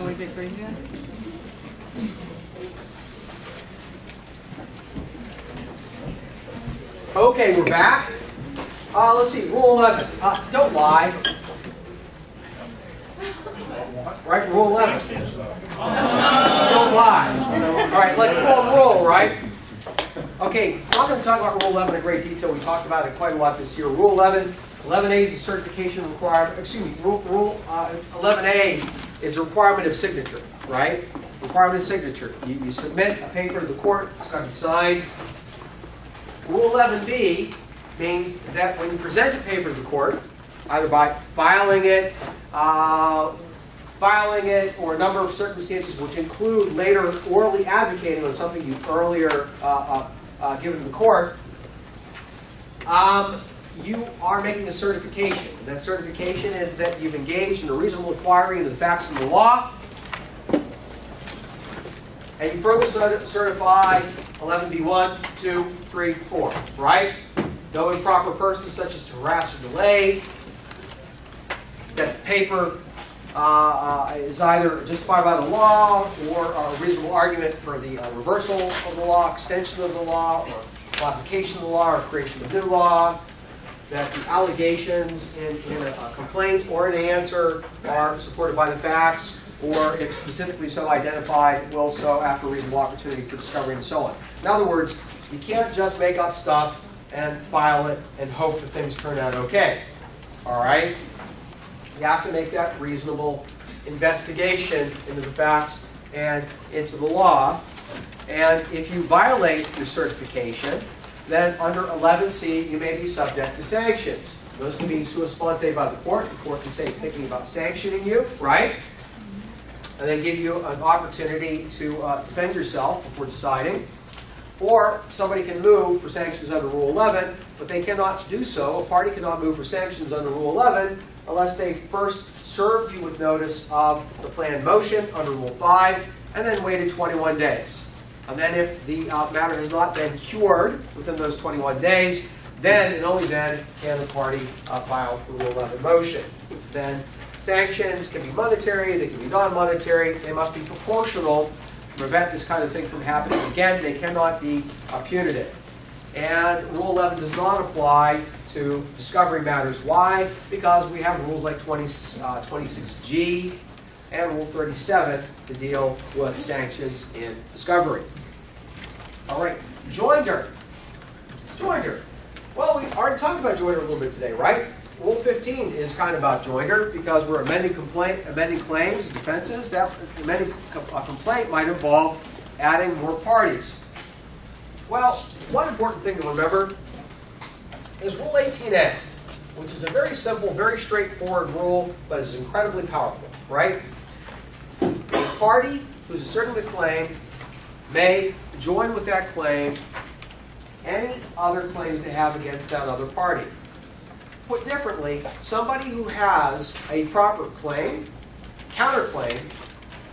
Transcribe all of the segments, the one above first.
Shall we get green again? Okay, we're back. Let's see, Rule 11. Don't lie. Right, Rule 11. Don't lie. All right, like golden rule, right? Okay, I'm not going to talk about Rule 11 in great detail. We talked about it quite a lot this year. Rule 11, 11A is a certification requirement. Excuse me, Rule 11A is a requirement of signature, right? Requirement of signature. You submit a paper to the court. It's got to be signed. Rule 11B means that when you present a paper to the court, either by filing it, or a number of circumstances which include later orally advocating on something you've earlier given to the court, you are making a certification. And that certification is that you've engaged in a reasonable inquiry into the facts of the law, and you further certify 11B1, 2, 3, 4, right? No improper persons such as to harass or delay, that the paper is either justified by the law or a reasonable argument for the reversal of the law, extension of the law, or modification of the law, or creation of new law, that the allegations in a complaint or an answer are supported by the facts, or if specifically so identified, will so after a reasonable opportunity for discovery and so on. In other words, you can't just make up stuff and file it and hope that things turn out okay. All right? You have to make that reasonable investigation into the facts and into the law. And if you violate your certification, then under 11C, you may be subject to sanctions. Those can be sua sponte by the court. The court can say it's thinking about sanctioning you, right? And they give you an opportunity to defend yourself before deciding. Or somebody can move for sanctions under Rule 11, but they cannot do so. A party cannot move for sanctions under Rule 11 unless they first served you with notice of the planned motion under Rule 5 and then waited 21 days. And then if the matter has not been cured within those 21 days, then and only then can the party file the Rule 11 motion. Then sanctions can be monetary, they can be non-monetary, they must be proportional to prevent this kind of thing from happening again. They cannot be punitive. And Rule 11 does not apply to discovery matters. Why? Because we have rules like 26G and Rule 37 to deal with sanctions in discovery. All right, joinder. Joinder. Well, we already talked about joinder a little bit today, right? Rule 15 is kind of about joinder because we're amending claims, defenses. That amending a complaint might involve adding more parties. Well, one important thing to remember is Rule 18A, which is a very simple, very straightforward rule, but is incredibly powerful, right? A party who's asserting the claim may join with that claim any other claims they have against that other party. Put differently, somebody who has a proper claim, counterclaim,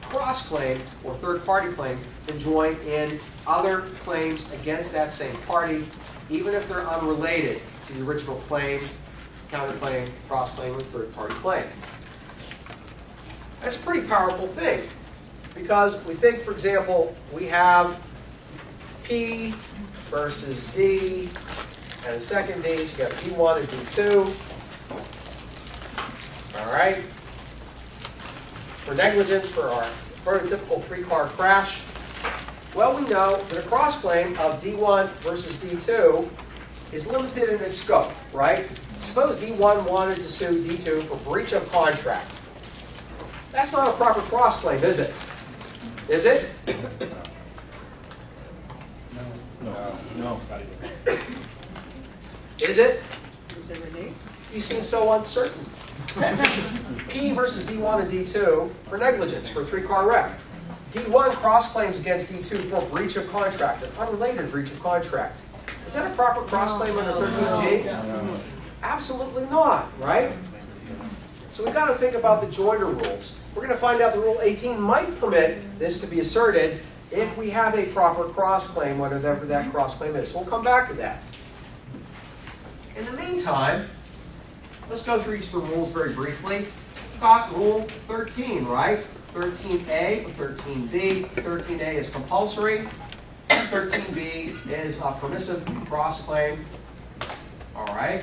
cross-claim, or third-party claim can join in other claims against that same party, even if they're unrelated to the original claim, counterclaim, cross-claim, or third-party claim. That's a pretty powerful thing, because we think, for example, we have P versus D, and the second D, so you got D1 and D2. All right. For negligence, for our prototypical three-car crash, well, we know that a cross-claim of D1 versus D2 is limited in its scope, right? Suppose D1 wanted to sue D2 for breach of contract. That's not a proper cross-claim, is it? Is it? No. Is it? You seem so uncertain. P versus D1 and D2 for negligence, for a three-car wreck. D1 cross-claims against D2 for breach of contract, an unrelated breach of contract. Is that a proper cross-claim under 13G? No. Absolutely not, right? So we've got to think about the joinder rules. We're going to find out that Rule 18 might permit this to be asserted if we have a proper cross-claim, whatever that cross-claim is. So we'll come back to that. In the meantime, let's go through each of the rules very briefly. We've got Rule 13, right? 13A or 13B. 13A is compulsory. 13B is a permissive cross-claim. All right.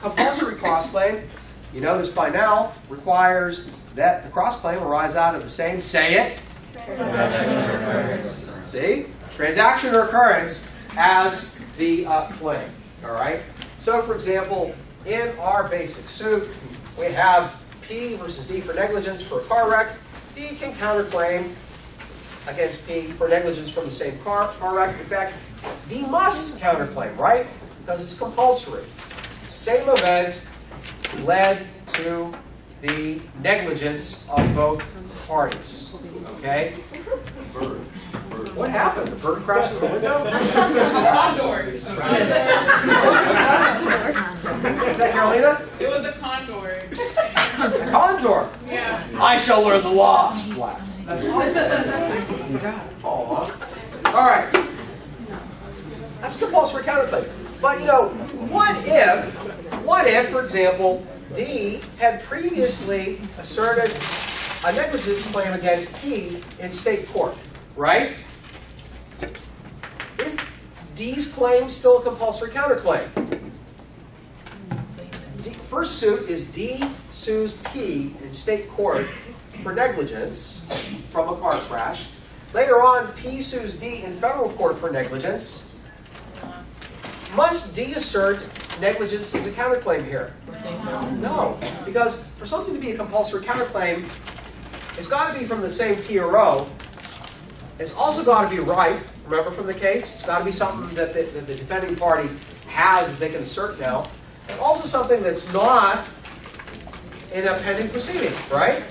Compulsory cross-claim, you know this by now, requires that the cross-claim arise out of the same, say it, see? Transaction or occurrence as the claim. All right. So, for example, in our basic suit, we have P versus D for negligence for a car wreck. D can counterclaim against P for negligence from the same car wreck. In fact, D must counterclaim, right? Because it's compulsory. Same event led to the negligence of both parties. Okay? What happened? The bird crashed through the window? Condor. Is that Carolina? It was a condor. Condor. Yeah. I shall learn the law. Splat. That's awful. You got it. All right. That's compulsory counterclaim. But you know, what if, for example, D had previously asserted a negligence claim against P in state court, right? Is D's claim still a compulsory counterclaim? First suit is D sues P in state court for negligence from a car crash. Later on, P sues D in federal court for negligence. Must D assert negligence as a counterclaim here? No, because for something to be a compulsory counterclaim, it's got to be from the same TRO. It's also got to be right. Remember from the case? It's got to be something that the defending party has that they can assert now. And also something that's not in a pending proceeding, right?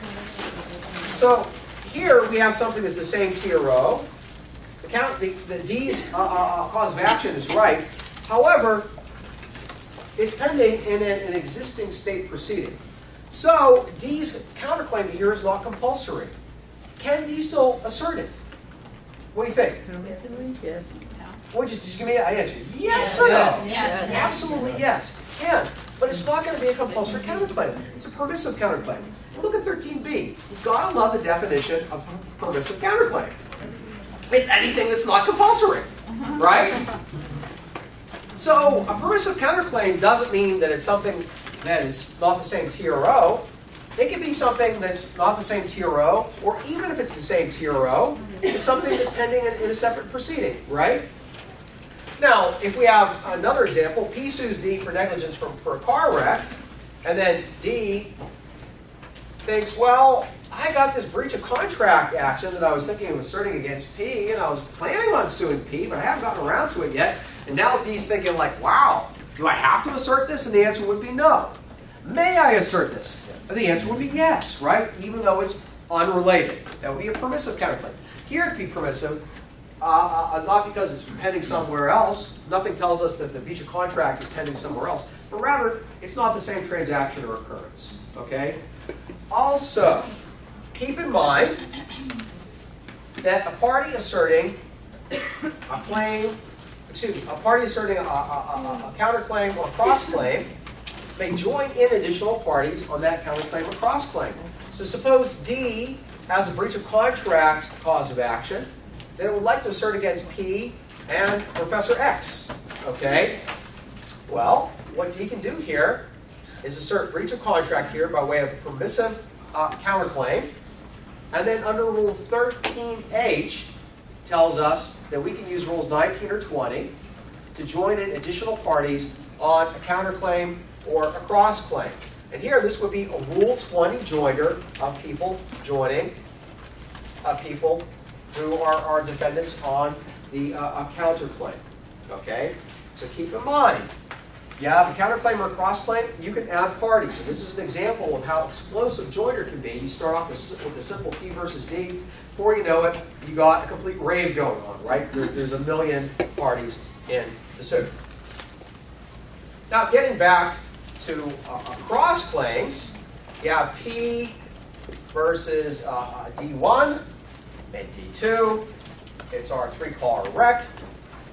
So here we have something that's the same TRO. The D's cause of action is right. However, it's pending in an existing state proceeding. So D's counterclaim here is not compulsory. Can D still assert it? What do you think? Yes. Well, just give me an answer. Yes or no? Yes. Absolutely yes. Can. But it's not going to be a compulsory counterclaim. It's a permissive counterclaim. Look at 13B. You've got to love the definition of permissive counterclaim. It's anything that's not compulsory, right? So a permissive counterclaim doesn't mean that it's something that is not the same TRO. It can be something that's not the same TRO, or even if it's the same TRO, it's something that's pending in a separate proceeding, right? Now, if we have another example, P sues D for negligence for a car wreck, and then D thinks, well, I got this breach of contract action that I was thinking of asserting against P, and I was planning on suing P, but I haven't gotten around to it yet. And now D's thinking like, wow, do I have to assert this? And the answer would be no. May I assert this? And the answer would be yes, right? Even though it's unrelated. That would be a permissive counterclaim. Here it'd be permissive, not because it's pending somewhere else. Nothing tells us that the breach of contract is pending somewhere else. But rather, it's not the same transaction or occurrence. Okay? Also, keep in mind that a party asserting a claim, a party asserting a counterclaim or cross-claim may join in additional parties on that counterclaim or cross-claim. So suppose D has a breach of contract cause of action, then it would like to assert against P and Professor X. Okay? Well, what D can do here is assert breach of contract here by way of a permissive counterclaim. And then under Rule 13H tells us that we can use Rules 19 or 20 to join in additional parties on a counterclaim or a cross-claim. And here this would be a Rule 20 joiner of people joining people who are defendants on the counterclaim. Okay? So keep in mind, you have a counterclaim or a cross-claim, you can add parties. And this is an example of how explosive joiner can be. You start off with a simple P versus D. Before you know it, you got a complete rave going on, right? There's a million parties in the suit. Now, getting back to cross-claims, you have P versus D1 and D2. It's our three-car wreck.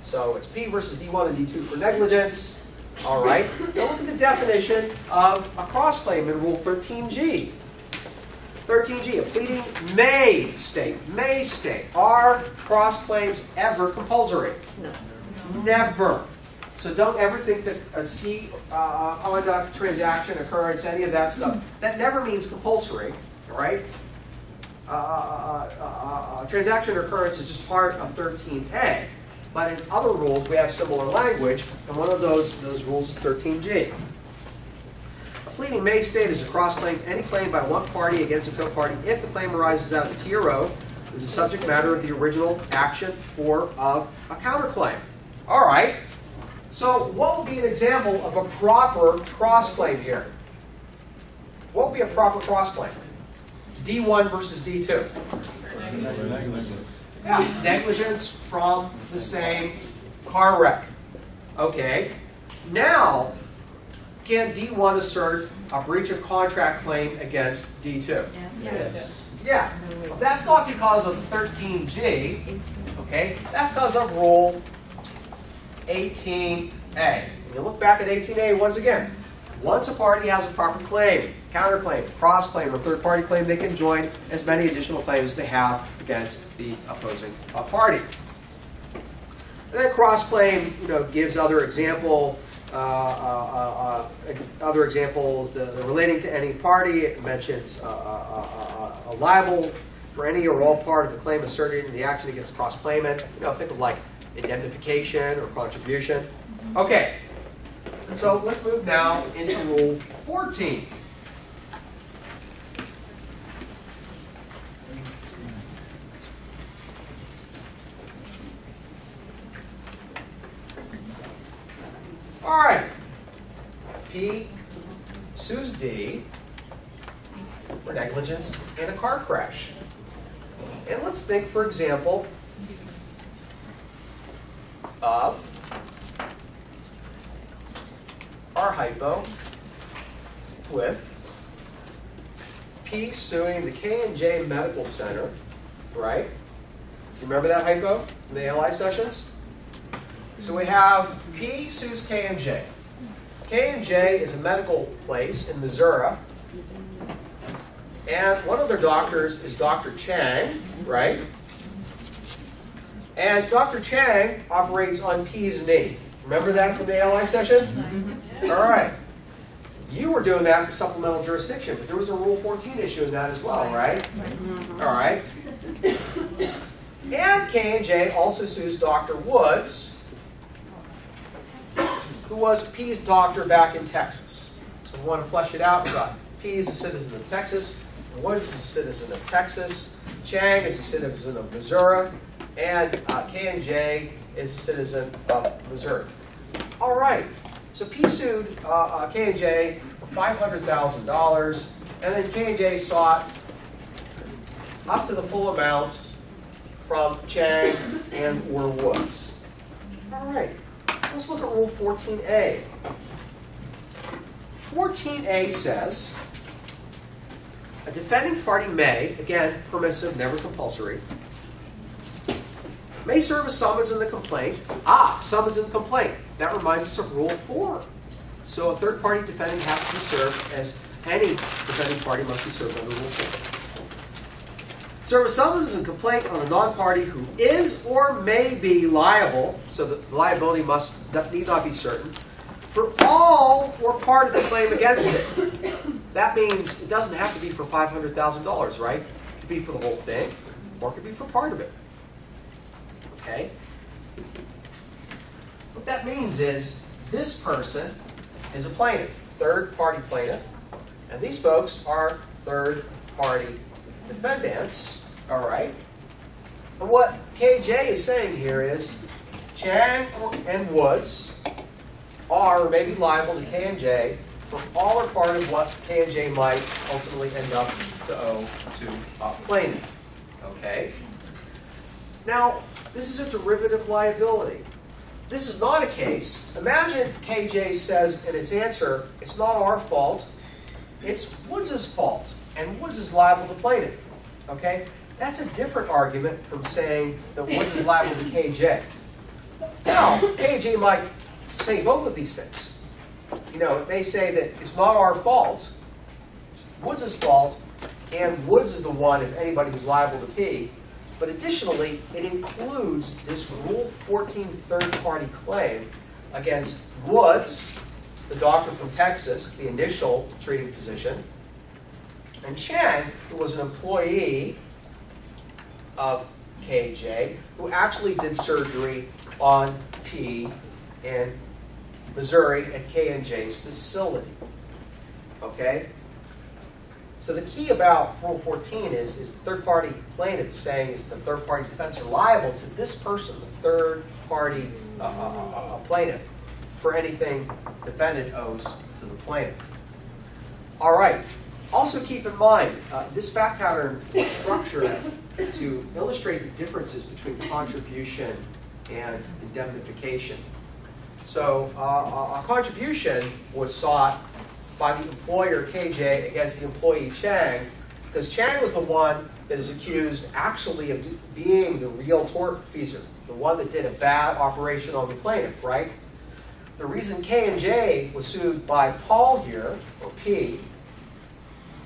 So it's P versus D1 and D2 for negligence. All right. Now look at the definition of a cross-claim in Rule 13G. 13G, a pleading may state, are cross-claims ever compulsory? No. Never. So don't ever think that a C conduct, transaction, occurrence, any of that stuff, that never means compulsory, all right? Transaction or occurrence is just part of 13A. But in other rules, we have similar language, and one of those rules is 13G. A pleading may state as a cross-claim any claim by one party against a co-party if the claim arises out of the TRO, is the subject matter of the original action or of a counterclaim. All right. So what would be an example of a proper cross-claim here? What would be a proper cross-claim? D1 versus D2. Yeah, negligence from the same car wreck. Okay. Now, can D1 assert a breach of contract claim against D2? Yes. Yeah. Well, that's not because of 13G. Okay. That's because of Rule 18A. And you look back at 18A once again. Once a party has a proper claim, counterclaim, cross-claim, or third-party claim, they can join as many additional claims as they have against the opposing party. And then cross-claim, gives other examples. The relating to any party. It mentions a liable for any or all part of the claim asserted in the action against the cross-claimant. Think of like indemnification or contribution. Okay. So let's move now into Rule 14. All right. P sues D for negligence in a car crash. And let's think, for example, of our hypo with P suing the K&J Medical Center, right? You remember that hypo in the ALI sessions? So we have P sues K&J. K&J is a medical place in Missouri, and one of their doctors is Dr. Chang, right? And Dr. Chang operates on P's knee. Remember that from the ALI session? All right. You were doing that for supplemental jurisdiction, but there was a Rule 14 issue in that as well, right? All right. And K&J also sues Dr. Woods, who was P's doctor back in Texas. So we want to flesh it out. We've got P is a citizen of Texas, Woods is a citizen of Texas, Chang is a citizen of Missouri, and K&J is a citizen of Missouri. All right. So P sued K&J for $500,000, and then K&J sought up to the full amount from Chang and or Woods. All right. Let's look at Rule 14A. 14A says, a defending party may, again, permissive, never compulsory, may serve a summons in the complaint. Summons in the complaint. That reminds us of Rule 4. So a third-party defendant has to be served as any defending party must be served under Rule 4. Serve a summons and complaint on a non-party who is or may be liable, so the liability need not be certain, for all or part of the claim against it. That means it doesn't have to be for $500,000, right? It could be for the whole thing, or it could be for part of it. Okay? What that means is this person is a plaintiff, third-party plaintiff, and these folks are third-party defendants. All right? And what KJ is saying here is Chang and Woods are or may be liable to K&J for all or part of what K&J might ultimately end up to owe to a plaintiff. Okay? Now, this is a derivative liability. This is not a case. Imagine KJ says in its answer, it's not our fault, it's Woods' fault, and Woods is liable to plaintiff. Okay? That's a different argument from saying that Woods is liable to KJ. Now, KJ might say both of these things. It may say that it's not our fault, it's Woods' fault, and Woods is the one, if anybody, who's liable to P. But additionally, it includes this Rule 14 third-party claim against Woods, the doctor from Texas, the initial treating physician, and Chang, who was an employee of K&J, who actually did surgery on P in Missouri at K&J's facility. Okay? So the key about Rule 14 is the third-party plaintiff saying is the third-party defendants are liable to this person, the third-party plaintiff, for anything defendant owes to the plaintiff. All right. Also keep in mind, this fact pattern is structured to illustrate the differences between contribution and indemnification. So a contribution was sought by the employer, KJ, against the employee, Chang, because Chang was the one that is accused actually of being the real tortfeasor, the one that did a bad operation on the plaintiff, right? The reason K&J was sued by Paul here, or P,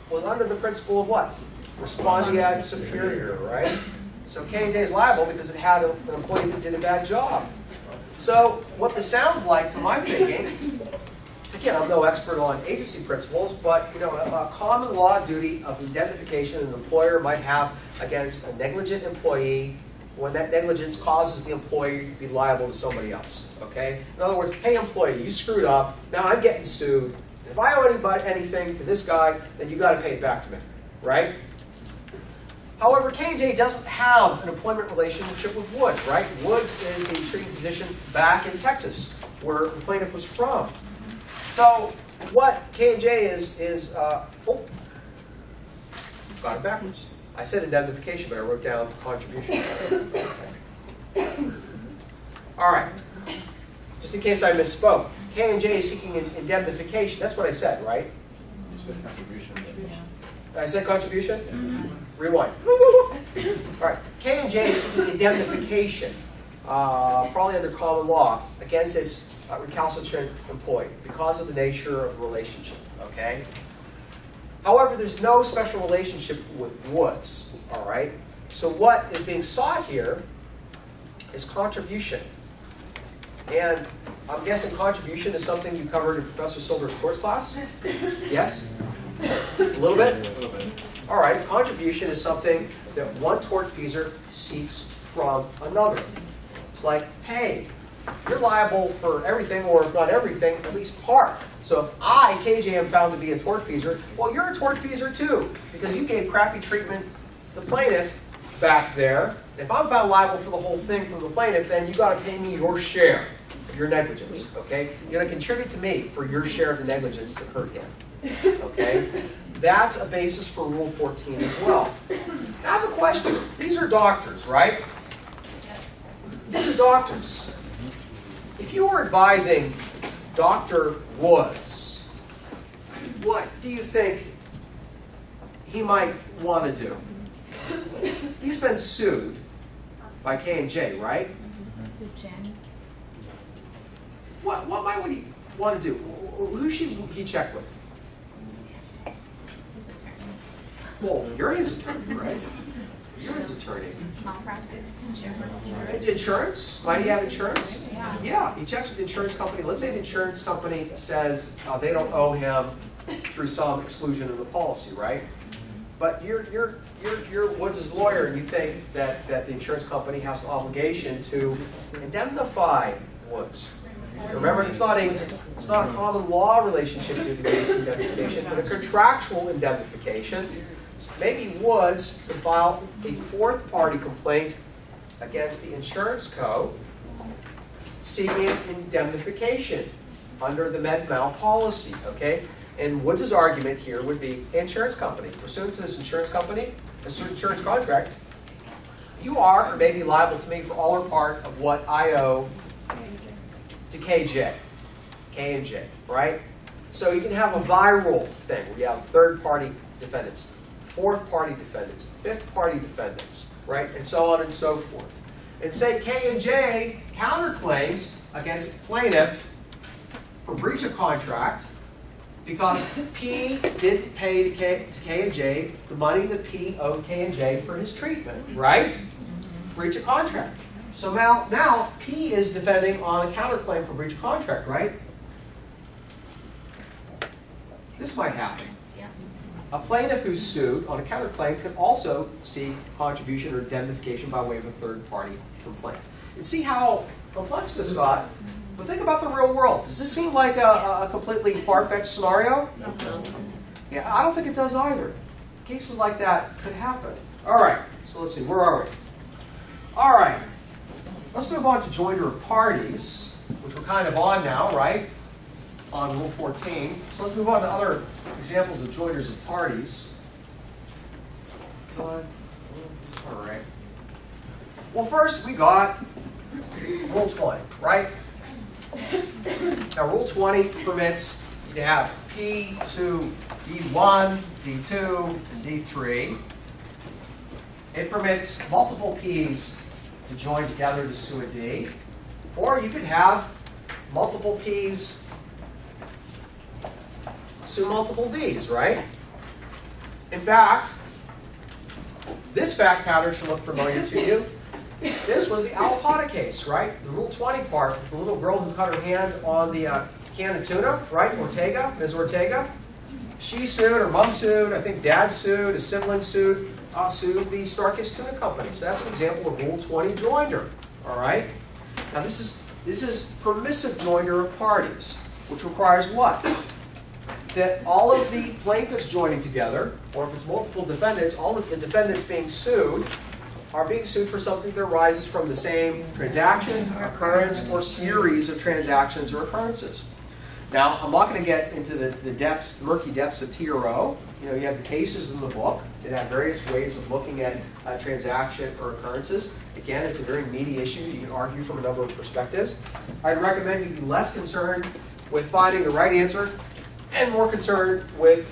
was under the principle of what? Respondeat superior, right? So K&J is liable because it had an employee that did a bad job. So what this sounds like, to my thinking, again, I'm no expert on agency principles, but a common law duty of indemnification an employer might have against a negligent employee when that negligence causes the employee to be liable to somebody else. Okay? In other words, hey employee, you screwed up. Now I'm getting sued. If I owe anybody anything to this guy, then you got to pay it back to me, right? However, K&J doesn't have an employment relationship with Woods, right? Woods is the treating physician back in Texas, where the plaintiff was from. So what K&J is oh, got it backwards. I said indemnification, but I wrote down contribution. All right. Just in case I misspoke, K&J is seeking indemnification. That's what I said, right? You said contribution. I said contribution? Mm-hmm. Rewind. All right. K&J is seeking indemnification, probably under common law, against its recalcitrant employee because of the nature of the relationship. Okay. However, there's no special relationship with Woods. All right. So what is being sought here is contribution, and I'm guessing contribution is something you covered in Professor Silver's course class. Yes. A little bit? A little bit. All right, contribution is something that one tortfeasor seeks from another. It's like, hey, you're liable for everything, or if not everything, at least part. So if I, KJ, am found to be a tortfeasor, well, you're a tortfeasor too, because you gave crappy treatment to the plaintiff back there. If I'm found liable for the whole thing from the plaintiff, then you got to pay me your share of your negligence. Okay, you're going to contribute to me for your share of the negligence that hurt him. Okay, that's a basis for Rule 14 as well. Now I have a question. These are doctors, right? Yes. These are doctors. If you were advising Dr. Woods, what do you think he might want to do? He's been sued by K&J, right? Sue Chen. What would he want to do? Who should he check with? His attorney. Well, you're his attorney, right? You're his attorney. Malpractice. Insurance. Insurance? Might he have insurance? Yeah. Yeah, he checks with the insurance company. Let's say the insurance company says they don't owe him through some exclusion of the policy, right? But you're Woods' lawyer, and you think that the insurance company has an obligation to indemnify Woods. Remember, it's not a common law relationship to indemnification, but a contractual indemnification. So maybe Woods could file a fourth-party complaint against the insurance code seeking indemnification under the Med-Mal policy. Okay, and Woods' argument here would be insurance company. Pursuant to this insurance company, this insurance contract, you are or may be liable to me for all or part of what I owe to KJ, K&J, right? So you can have a viral thing where you have third-party defendants, fourth-party defendants, fifth-party defendants, right? And so on and so forth. And say K&J counterclaims against the plaintiff for breach of contract because P didn't pay to K and J the money that P owed K and J for his treatment, right? Breach of contract. So now P is defending on a counterclaim for breach of contract, right? This might happen. A plaintiff who's sued on a counterclaim could also seek contribution or indemnification by way of a third-party complaint. And see how complex this got? But think about the real world. Does this seem like a completely far-fetched scenario? Yeah, I don't think it does either. Cases like that could happen. All right, so let's see, where are we? All right, let's move on to joinder of parties, which we're kind of on now, right? On Rule 14. So let's move on to other examples of joiners of parties. All right. Well, first we got Rule 20, right? Now, Rule 20 permits you to have P sue D1, D2, and D3. It permits multiple P's to join together to sue a D. Or you could have multiple P's sue multiple D's, right? In fact, this fact pattern should look familiar to you. This was the Alapata case, right? The Rule 20 part, the little girl who cut her hand on the can of tuna, right? Ortega, Ms. Ortega. She sued, her mom sued, I think dad sued, a sibling sued the Starkist Tuna Company. So that's an example of Rule 20 joinder, all right? Now this is permissive joinder of parties, which requires what? That all of the plaintiffs joining together, or if it's multiple defendants, all of the defendants being sued are being sued for something that arises from the same transaction, occurrence, or series of transactions or occurrences. Now, I'm not going to get into the depths, the murky depths of TRO. You know, you have the cases in the book that have various ways of looking at transaction or occurrences. Again, it's a very meaty issue. You can argue from a number of perspectives. I'd recommend you be less concerned with finding the right answer and more concerned with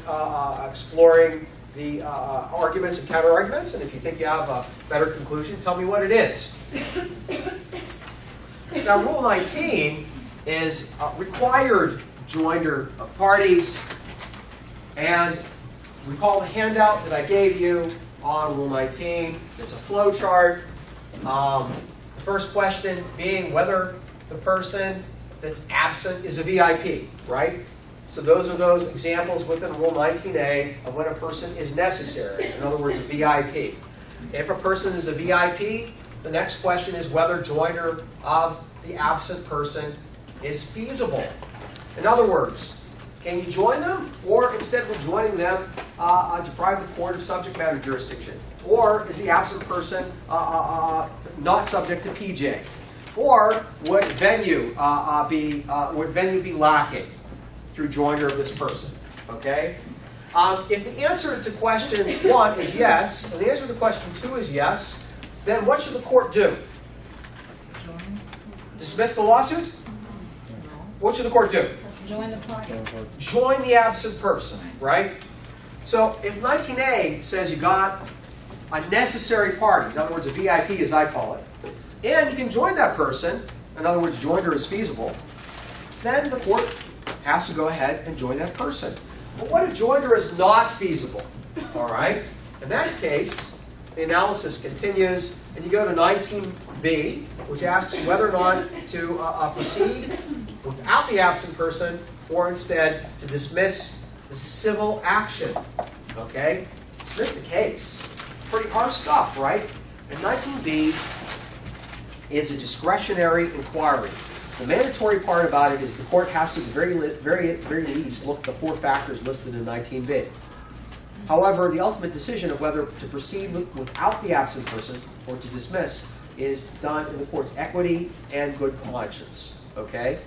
exploring the arguments and counter-arguments. And if you think you have a better conclusion, tell me what it is. Now, Rule 19 is required joinder of parties. And recall the handout that I gave you on Rule 19. It's a flow chart. The first question being whether the person that's absent is a VIP, right? So those are those examples within Rule 19A of when a person is necessary. In other words, a VIP. If a person is a VIP, the next question is whether joinder of the absent person is feasible. In other words, can you join them? Or instead of joining them, deprive the court of subject matter jurisdiction? Or is the absent person not subject to PJ? Or would venue be lacking through joinder of this person? Okay? If the answer to question 1 is yes, and the answer to question 2 is yes, then what should the court do? Dismiss the lawsuit? What should the court do? Join the party. Join the absent person, right? So if 19A says you got a necessary party, in other words, a VIP as I call it, and you can join that person, in other words, joinder is feasible, then the court has to go ahead and join that person. But what if joinder is not feasible? All right? In that case, the analysis continues, and you go to 19B, which asks whether or not to proceed without the absent person, or instead to dismiss the civil action. Okay? Dismiss the case. Pretty harsh stuff, right? And 19B is a discretionary inquiry. The mandatory part about it is the court has to, at the very least, look at the 4 factors listed in 19B. However, the ultimate decision of whether to proceed without the absent person or to dismiss is done in the court's equity and good conscience. Okay?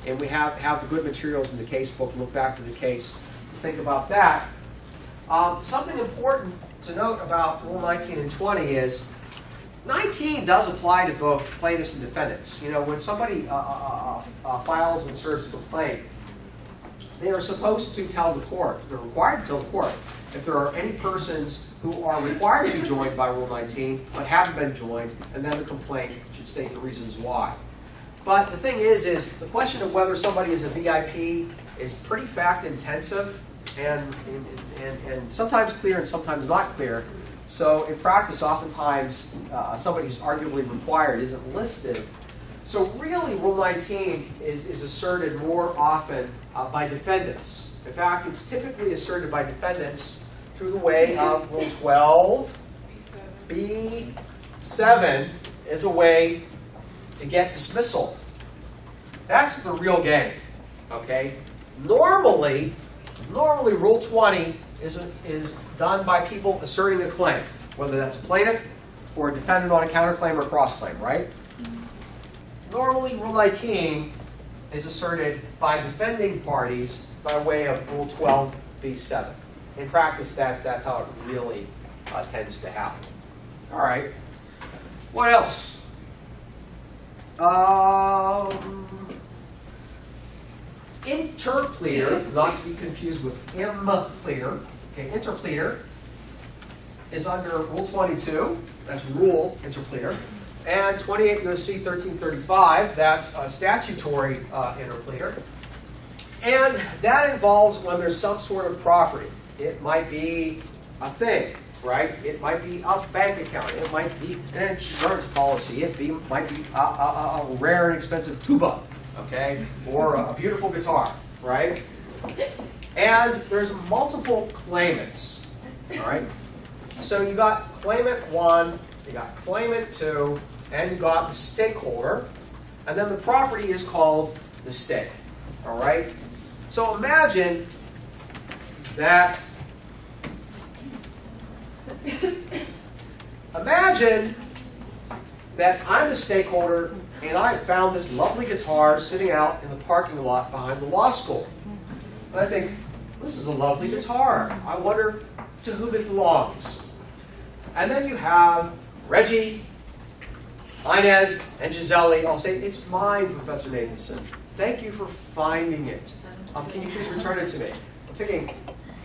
And we have the good materials in the case book. Look back to the case to think about that. Something important to note about Rule 19 and 20 is 19 does apply to both plaintiffs and defendants. You know, when somebody files and serves a complaint, they are supposed to tell the court, they're required to tell the court, if there are any persons who are required to be joined by Rule 19 but haven't been joined, and then the complaint should state the reasons why. But the thing is the question of whether somebody is a VIP is pretty fact intensive and sometimes clear and sometimes not clear. So in practice, oftentimes somebody who's arguably required isn't listed. So really, Rule 19 is asserted more often by defendants. In fact, it's typically asserted by defendants through the way of Rule 12, B7 is a way to get dismissal. That's the real game. Okay? Normally Rule 20 is done by people asserting a claim, whether that's a plaintiff or a defendant on a counterclaim or cross-claim, right? Normally, Rule 19 is asserted by defending parties by way of Rule 12b7. In practice, that's how it really tends to happen. All right. What else? Interpleader, not to be confused with impleader. Okay, interpleader is under Rule 22. That's Rule Interpleader. And 28 U.S.C. 1335, that's a statutory interpleader. And that involves when there's some sort of property. It might be a thing, right? It might be a bank account. It might be an insurance policy. It might be a rare and expensive tuba, okay? Or a beautiful guitar, right? And there's multiple claimants, all right? So you got claimant 1, you got claimant 2, and you got the stakeholder, and then the property is called the stake, all right? So imagine that I'm the stakeholder and I found this lovely guitar sitting out in the parking lot behind the law school. And I think, this is a lovely guitar. I wonder to whom it belongs. And then you have Reggie, Inez, and Gisele. I'll say, it's mine, Professor Nathenson. Thank you for finding it. Can you please return it to me? I'm thinking,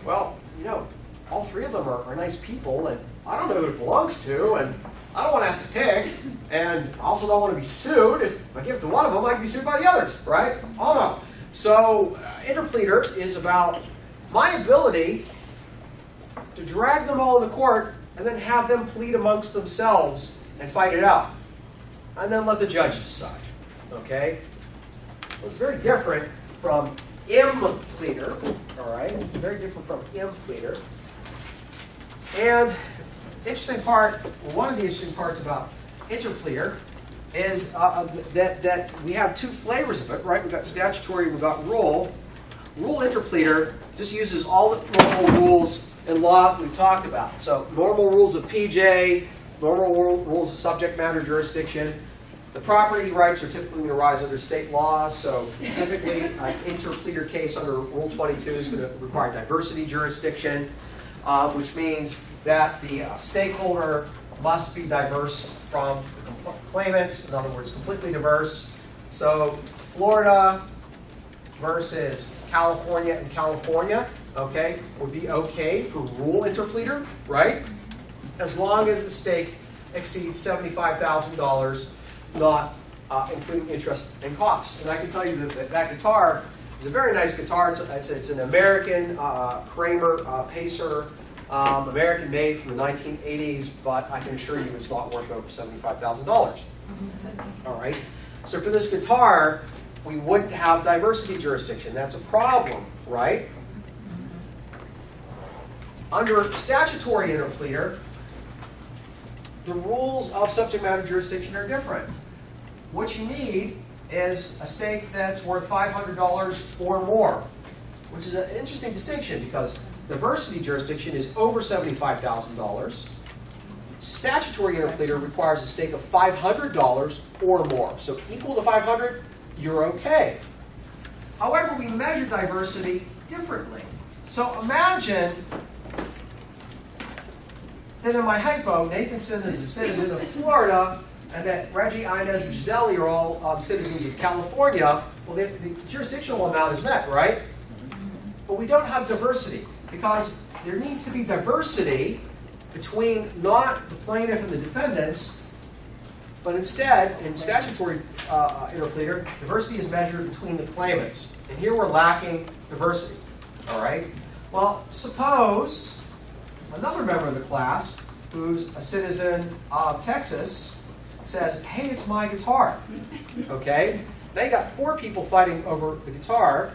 well, you know, all three of them are nice people, and I don't know who it belongs to, and I don't want to have to pick, and I also don't want to be sued. If I give it to one of them, I can be sued by the others, right? Oh no. So interpleader is about my ability to drag them all into court and then have them plead amongst themselves and fight it out. And then let the judge decide. Okay? Well, it's very different from impleader. All right? Very different from impleader. And interesting part, one of the interesting parts about interpleader is that we have two flavors of it, right? We've got statutory, we've got rule. Rule interpleader just uses all the normal rules in law that we've talked about. So normal rules of PJ, normal rules of subject matter jurisdiction. The property rights are typically going to arise under state law, so typically an interpleader case under Rule 22 is going to require diversity jurisdiction, which means that the stakeholder must be diverse from the claimants, in other words, completely diverse. So Florida versus California and California, okay, would be okay for rule interpleader, right? As long as the stake exceeds $75,000, not including interest and costs. And I can tell you that that guitar is a very nice guitar. It's an American Kramer Pacer, American made from the 1980s, but I can assure you it's not worth over $75,000. All right. So for this guitar, we wouldn't have diversity jurisdiction. That's a problem, right? Under statutory interpleader, the rules of subject matter jurisdiction are different. What you need is a stake that's worth $500 or more, which is an interesting distinction because diversity jurisdiction is over $75,000. Statutory interpleader requires a stake of $500 or more. So equal to 500, you're okay. However, we measure diversity differently. So imagine that in my hypo, Nathenson is a citizen of Florida, and that Reggie, Inez, and Gisele are all citizens of California. Well, the jurisdictional amount is met, right? But we don't have diversity, because there needs to be diversity between not the plaintiff and the defendants But instead, in statutory interpleader, diversity is measured between the claimants. And here we're lacking diversity. All right? Well, suppose another member of the class, who's a citizen of Texas, says, hey, it's my guitar. Okay? Now you got 4 people fighting over the guitar,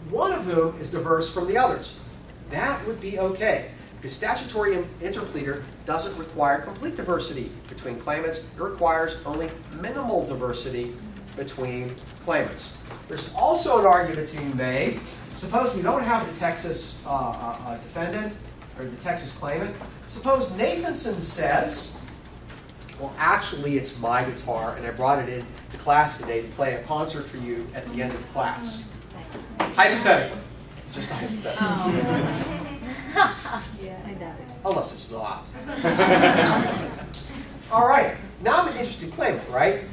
one of whom is diverse from the others. That would be okay, because statutory interpleader doesn't require complete diversity between claimants. It requires only minimal diversity between claimants. There's also an argument to be made. Suppose we don't have the Texas defendant, or the Texas claimant. Suppose Nathenson says, well, actually, it's my guitar, and I brought it in to class today to play a concert for you at the end of class. Hypothetical. Just a hypothetical. Unless it's not. All right. Now I'm an interested claimant, right?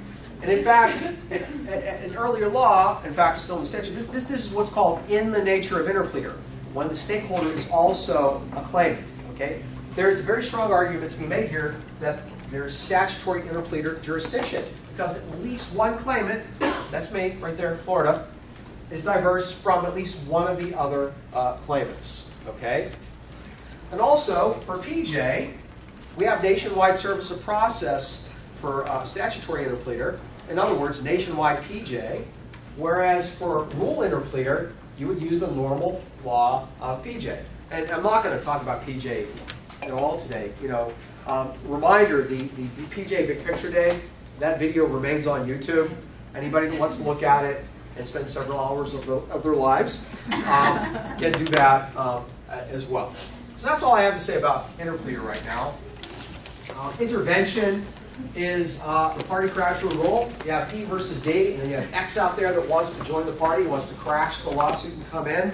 And in fact, in earlier law, in fact, still in the statute, this is what's called in the nature of interpleader, when the stakeholder is also a claimant. Okay? There's a very strong argument to be made here that there's statutory interpleader jurisdiction, because at least one claimant, that's me right there in Florida, is diverse from at least one of the other claimants. Okay? And also, for PJ, we have nationwide service of process for statutory interpleader. In other words, nationwide PJ, whereas for rule interpleader, you would use the normal law of PJ. And I'm not going to talk about PJ at all today. You know, reminder, the PJ Big Picture Day, that video remains on YouTube. Anybody that wants to look at it and spend several hours of their lives can do that as well. So that's all I have to say about interpleader right now. Intervention is the party crasher rule. You have P versus D, and then you have X out there that wants to join the party, wants to crash the lawsuit and come in.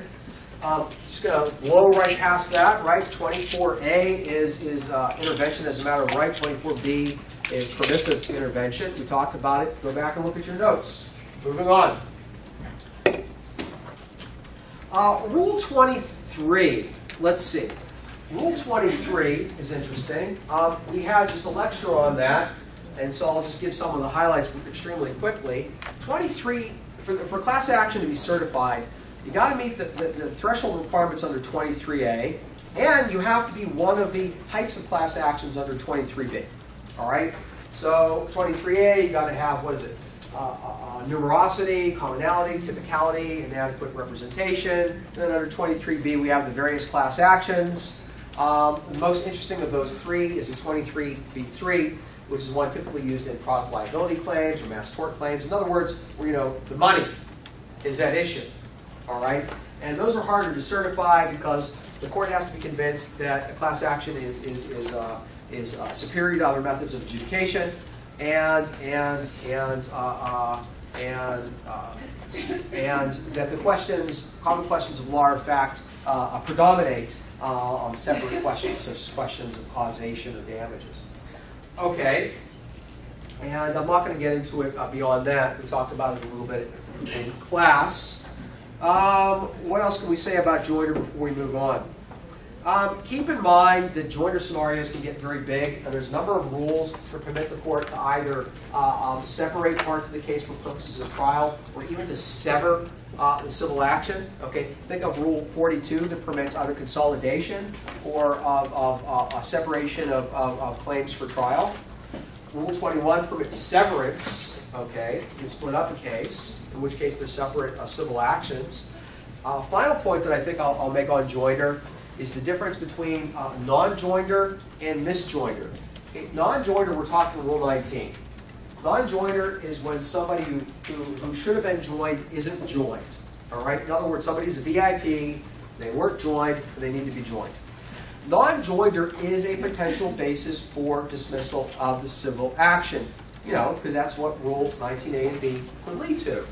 Just going to blow right past that, right? 24A is intervention as a matter of right. 24B is permissive intervention. We talked about it. Go back and look at your notes. Moving on. Rule 23. Let's see. Rule 23 is interesting. We had just a lecture on that, and so I'll just give some of the highlights extremely quickly. 23, for class action to be certified, you got to meet the threshold requirements under 23A, and you have to be one of the types of class actions under 23B. All right? So 23A, you got to have, what is it? Numerosity, commonality, typicality, and adequate representation. And then under 23B, we have the various class actions. The most interesting of those 3 is in 23B3, which is one typically used in product liability claims or mass tort claims. In other words, where the money is at issue. All right, and those are harder to certify because the court has to be convinced that a class action is superior to other methods of adjudication, and that the common questions of law or fact predominate on separate questions, such as questions of causation or damages. Okay, and I'm not going to get into it beyond that. We talked about it a little bit in class. What else can we say about joiner before we move on? Keep in mind that joiner scenarios can get very big, and there's a number of rules that permit the court to either separate parts of the case for purposes of trial, or even to sever the civil action. Okay, think of Rule 42 that permits either consolidation or a separation of claims for trial. Rule 21 permits severance. Okay, you split up a case, in which case there's separate civil actions. Final point that I think I'll make on joiner is the difference between non-joinder and misjoinder. Non-joinder, we're talking Rule 19. Non-joinder is when somebody who should have been joined isn't joined. All right? In other words, somebody's a VIP, they weren't joined, and they need to be joined. Non-joinder is a potential basis for dismissal of the civil action. Because that's what Rules 19A and B would lead to.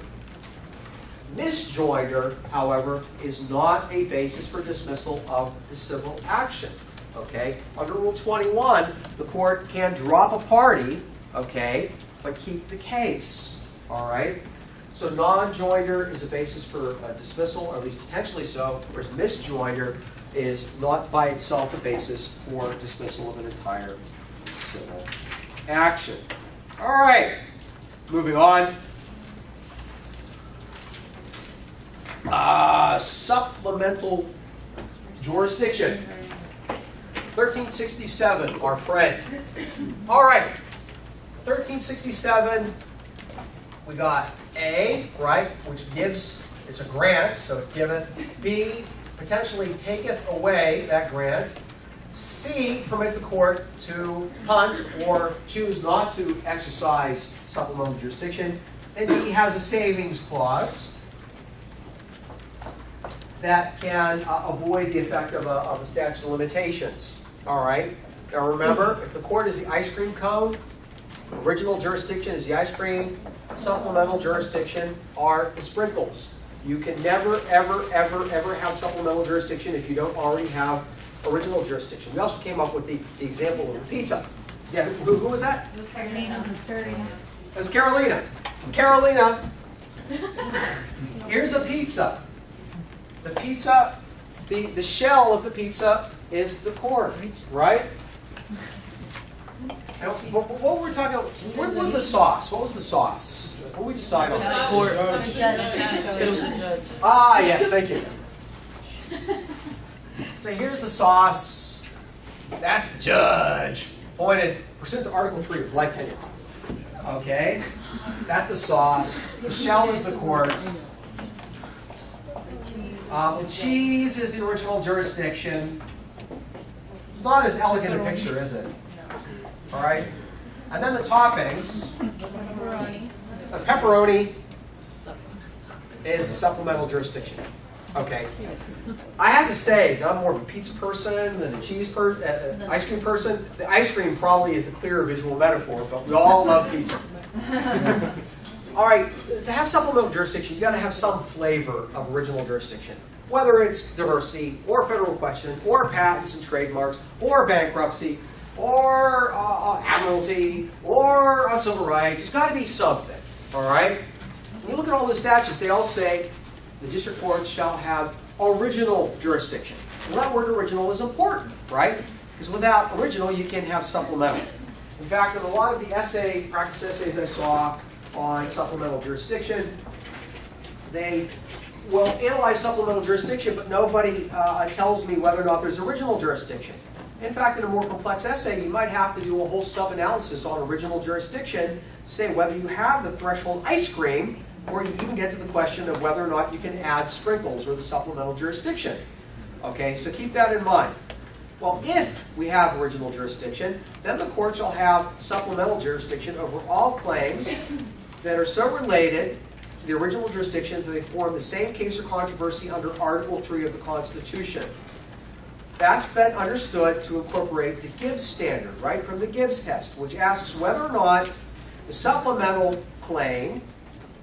Misjoinder, however, is not a basis for dismissal of the civil action. Okay? Under Rule 21, the court can drop a party, okay, but keep the case. All right? So non-joinder is a basis for dismissal, or at least potentially so, whereas misjoinder is not by itself a basis for dismissal of an entire civil action. All right, moving on. Supplemental jurisdiction. 1367, our friend. All right, 1367, we got A, right, which gives, it's a grant, so it giveth. B, potentially taketh away that grant. C, permits the court to punt or choose not to exercise supplemental jurisdiction. And D has a savings clause that can avoid the effect of a statute of limitations. All right. Now remember, if the court is the ice cream cone, original jurisdiction is the ice cream, supplemental jurisdiction are the sprinkles. You can never, ever, ever, ever have supplemental jurisdiction if you don't already have original jurisdiction. We also came up with the example of pizza. Yeah, who was that? It was Carolina. It was Carolina. Carolina, here's a pizza. The pizza, the shell of the pizza is the court, right? Now, what were we talking about? What was the sauce? What was the sauce? What did we decide on? Ah, yes, thank you. So here's the sauce. That's the judge. Appointed pursuant to Article 3 of life tenure. Okay? That's the sauce. The shell is the court. The cheese is the original jurisdiction. It's not as elegant a picture, is it? All right? And then the toppings. The pepperoni is the supplemental jurisdiction. Okay. I have to say that I'm more of a pizza person than a cheese person, ice cream person. The ice cream probably is the clearer visual metaphor, but we all love pizza. All right, to have supplemental jurisdiction, you've got to have some flavor of original jurisdiction. Whether it's diversity, or federal question, or patents and trademarks, or bankruptcy, or admiralty, or civil rights, it's got to be something. All right? When you look at all the statutes, they all say the district courts shall have original jurisdiction. Well, that word original is important, right? Because without original, you can have supplemental. In fact, in a lot of the practice essays I saw on supplemental jurisdiction, they will analyze supplemental jurisdiction, but nobody tells me whether or not there's original jurisdiction. In fact, in a more complex essay, you might have to do a whole sub-analysis on original jurisdiction to say whether you have the threshold ice cream, or you even get to the question of whether or not you can add sprinkles or the supplemental jurisdiction. Okay, so keep that in mind. Well, if we have original jurisdiction, then the court shall have supplemental jurisdiction over all claims that are so related to the original jurisdiction that they form the same case or controversy under Article 3 of the Constitution. That's been understood to incorporate the Gibbs standard, right, from the Gibbs test, which asks whether or not the supplemental claim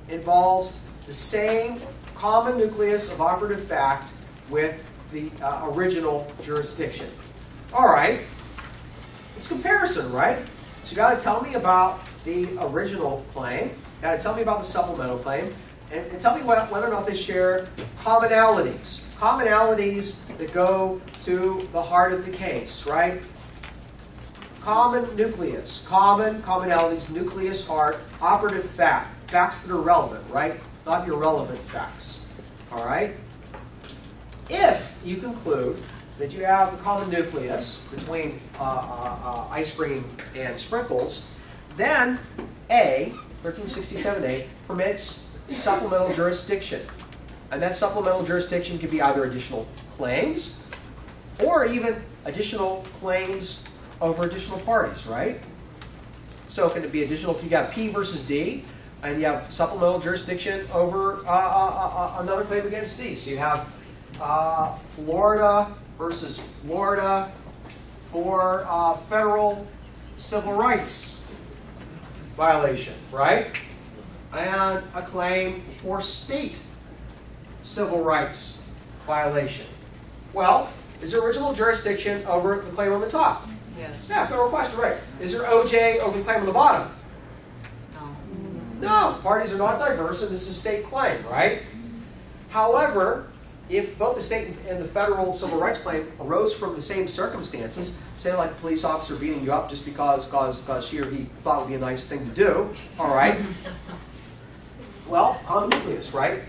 involves the same common nucleus of operative fact with the original jurisdiction. All right, it's comparison, right? So you got to tell me about the original claim, got to tell me about the supplemental claim, and tell me whether or not they share commonalities. Commonalities that go to the heart of the case, right? Common nucleus, commonalities, nucleus, heart, operative fact, facts that are relevant, right? Not irrelevant facts, all right? If you conclude that you have the common nucleus between ice cream and sprinkles, then A, 1367A, permits supplemental jurisdiction. And that supplemental jurisdiction can be either additional claims or even additional claims over additional parties, right? So can it be additional if you got P versus D, and you have supplemental jurisdiction over another claim against D. So you have Florida versus Florida for federal civil rights violation, right? And a claim for state civil rights violation. Well, is there original jurisdiction over the claim on the top? Yes. Yeah, federal question, right. Is there OJ over the claim on the bottom? No. No, parties are not diverse, and this is a state claim, right? However, if both the state and the federal civil rights claim arose from the same circumstances, say like a police officer beating you up just because she or he thought it would be a nice thing to do, all right? Well, common nucleus, right?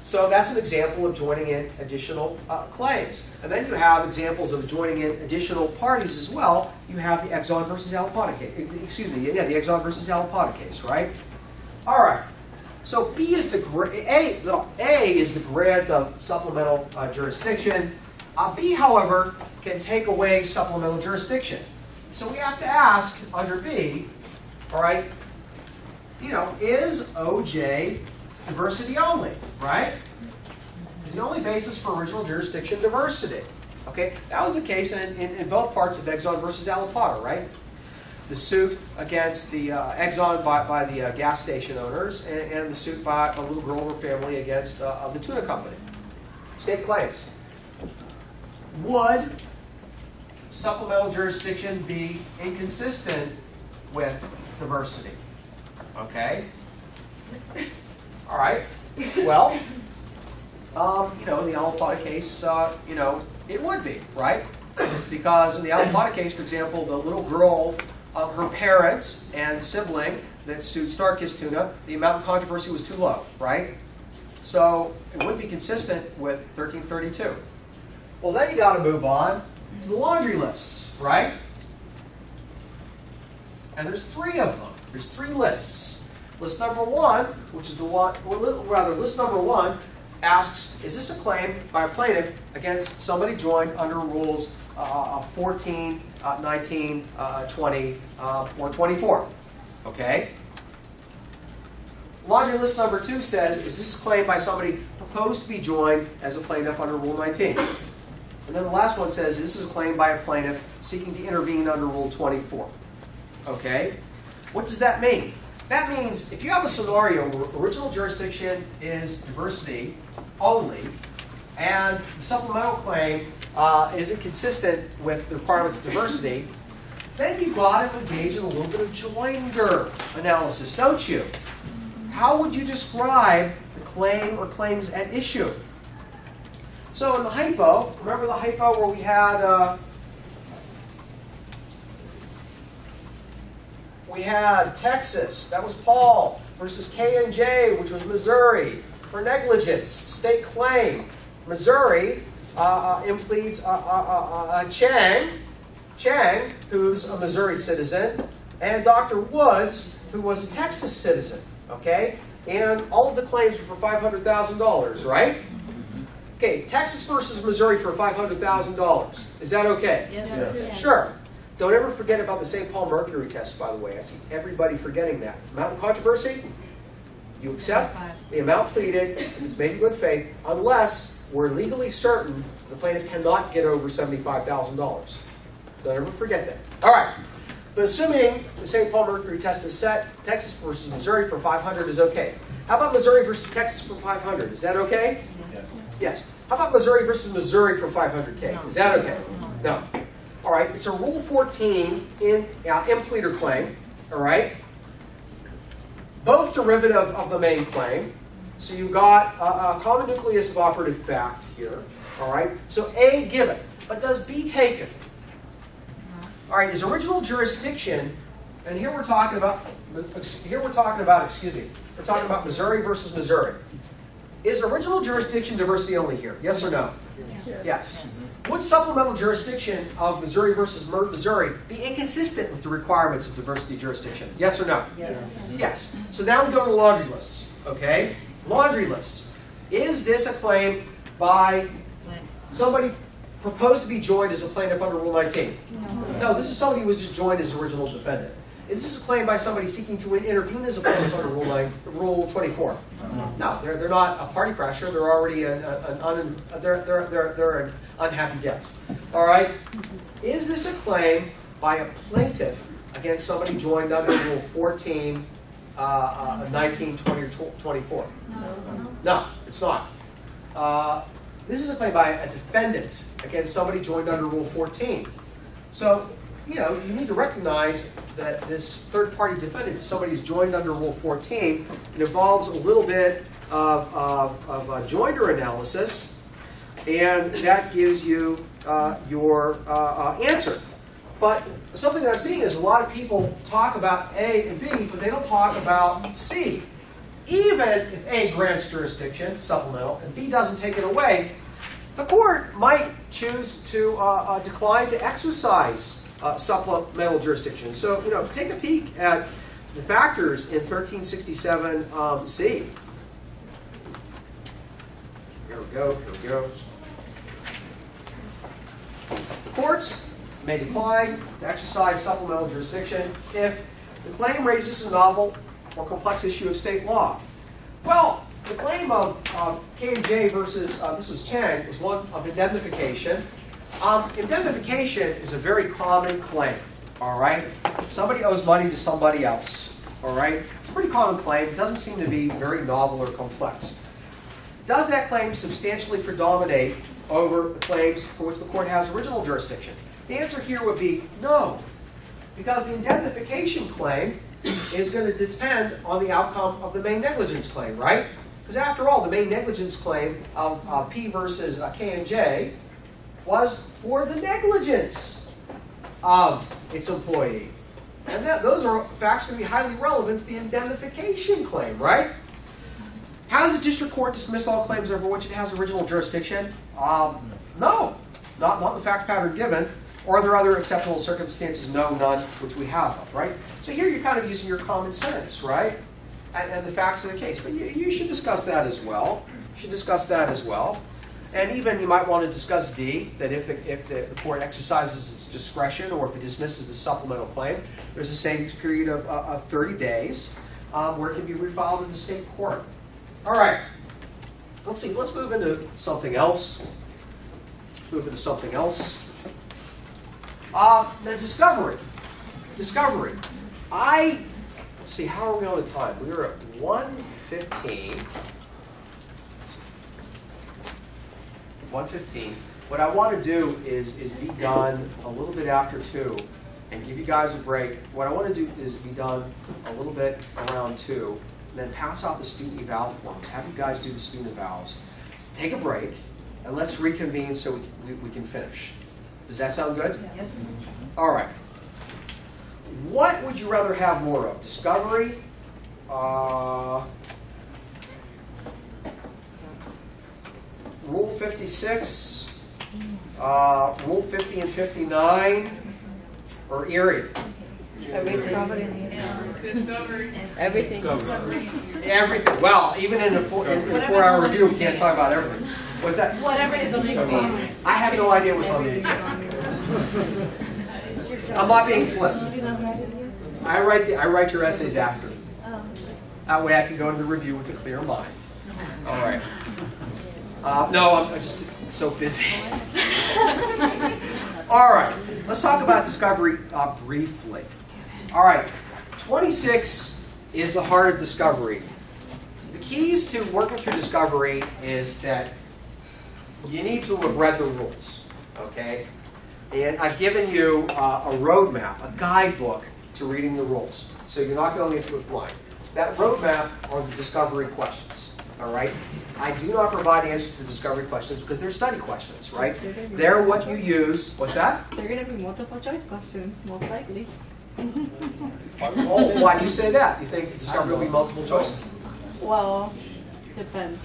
So that's an example of joining in additional claims. And then you have examples of joining in additional parties as well. You have the Exxon versus Alipata case. Excuse me, yeah, the Exxon versus Alipata case, right? All right. So B is A is the grant of supplemental jurisdiction. B, however, can take away supplemental jurisdiction. So we have to ask under B, all right, is OJ diversity only, right? Is the only basis for original jurisdiction diversity. Okay, that was the case in both parts of Exxon versus Alipata, right? The suit against the Exxon by the gas station owners and the suit by a little girl and her family against the tuna company. State claims. Would supplemental jurisdiction be inconsistent with diversity? Okay. All right. Well, in the Alipata case, it would be, right? Because in the Alipata case, for example, the little girl, her parents and sibling that sued Starkist Tuna, the amount of controversy was too low, right? So it wouldn't be consistent with 1332. Well, then you got to move on to the laundry lists, right? And there's 3 of them. There's 3 lists. List number 1, which is the one, or rather, list number 1 asks, is this a claim by a plaintiff against somebody joined under rules 14, 19, 20, or 24? Okay. Laundry list number 2 says, is this a claim by somebody proposed to be joined as a plaintiff under Rule 19? And then the last one says, this is a claim by a plaintiff seeking to intervene under Rule 24. Okay? What does that mean? That means if you have a scenario where original jurisdiction is diversity only, and the supplemental claim isn't consistent with the requirements of diversity, then you've got to engage in a little bit of joinder analysis, don't you? How would you describe the claim or claims at issue? So in the hypo, remember the hypo where we had Texas, that was Paul, versus K&J, which was Missouri, for negligence, state claim. Missouri impleads Chang, who's a Missouri citizen, and Dr. Woods, who was a Texas citizen, okay? And all of the claims were for $500,000, right? Okay, Texas versus Missouri for $500,000. Is that okay? Yes. Yes. Sure. Don't ever forget about the St. Paul Mercury test, by the way. I see everybody forgetting that. Amount of controversy, you accept the amount pleaded, if it's made in good faith, unless we're legally certain the plaintiff cannot get over $75,000. Don't ever forget that. All right. But assuming the St. Paul Mercury test is set, Texas versus Missouri for $500 is okay. How about Missouri versus Texas for $500? Is that okay? Yes. Yes. How about Missouri versus Missouri for $500K? Is that okay? No. All right. It's a Rule 14 impleader claim. All right. Both derivative of the main claim. So you've got a common nucleus of operative fact here. All right. So A given, but does B taken? All right. Is original jurisdiction, and here we're talking about. Excuse me. We're talking about Missouri versus Missouri. Is original jurisdiction diversity only here? Yes or no? Yes. Would supplemental jurisdiction of Missouri versus Missouri be inconsistent with the requirements of diversity jurisdiction? Yes or no? Yes. Yes. So now we go to laundry lists. Okay? Laundry lists. Is this a claim by somebody proposed to be joined as a plaintiff under Rule 19? No, this is somebody who was just joined as original defendant. Is this a claim by somebody seeking to intervene as a plaintiff under Rule 24? No, they're not a party crasher. They're already they're an unhappy guest. All right. Is this a claim by a plaintiff against somebody joined under Rule 14, 19, 20, or 24? No, it's not. This is a claim by a defendant against somebody joined under Rule 14. So, you need to recognize that this third-party defendant is somebody who's joined under Rule 14. It involves a little bit of joinder analysis. and that gives you your answer. But something that I'm seeing is a lot of people talk about A and B, but they don't talk about C. Even if A grants jurisdiction, supplemental, and B doesn't take it away, the court might choose to decline to exercise supplemental jurisdiction. So, take a peek at the factors in 1367C. Here we go. The courts may decline to exercise supplemental jurisdiction if the claim raises a novel or complex issue of state law. Well, the claim of K&J versus, this was Chang, was one of indemnification. Indemnification is a very common claim, all right? Somebody owes money to somebody else, all right? It's a pretty common claim. It doesn't seem to be very novel or complex. Does that claim substantially predominate over the claims for which the court has original jurisdiction? The answer here would be no, because the indemnification claim is going to depend on the outcome of the main negligence claim, right? Because after all, the main negligence claim of P versus K&J was for the negligence of its employee. And those are facts going to be highly relevant to the indemnification claim, right? How does the district court dismiss all claims over which it has original jurisdiction? No, not the fact pattern given. Or are there other exceptional circumstances? No, none, which we have, right? So here you're kind of using your common sense, right? And the facts of the case. But you should discuss that as well. You should discuss that as well. And even you might want to discuss D, that if the court exercises its discretion or if it dismisses the supplemental claim, there's a savings period of 30 days where it can be refiled in the state court. All right. Let's see. Let's move into something else. Now, discovery. Let's see, how are we on the time? We are at 1:15. 1:15. What I want to do is be done a little bit after 2 and give you guys a break. What I want to do is be done a little bit around 2 and then pass out the student eval forms. Have you guys do the student evals. Take a break and let's reconvene so we can finish. Does that sound good? Yes. All right. What would you rather have more of? Discovery? Rule 56? Rule 50 and 59? Or Erie? Discovery. Everything. Everything. Well, even in a 4-hour review, we can't talk about everything. What's that? Whatever is on the exam. I have no idea what's on the exam. I'm not being flip. I write your essays after. That way I can go to the review with a clear mind. All right. No, I'm just so busy. All right. Let's talk about discovery briefly. All right. 26 is the heart of discovery. The keys to working through discovery is that you need to have read the rules, okay? And I've given you a roadmap, a guidebook to reading the rules. So you're not going into it blind. That roadmap are the discovery questions, all right? I do not provide answers to the discovery questions because they're study questions, right? They're what you use. What's that? They're going to be multiple choice questions, most likely. Oh, why do you say that? You think discovery will be multiple choice? Well, depends.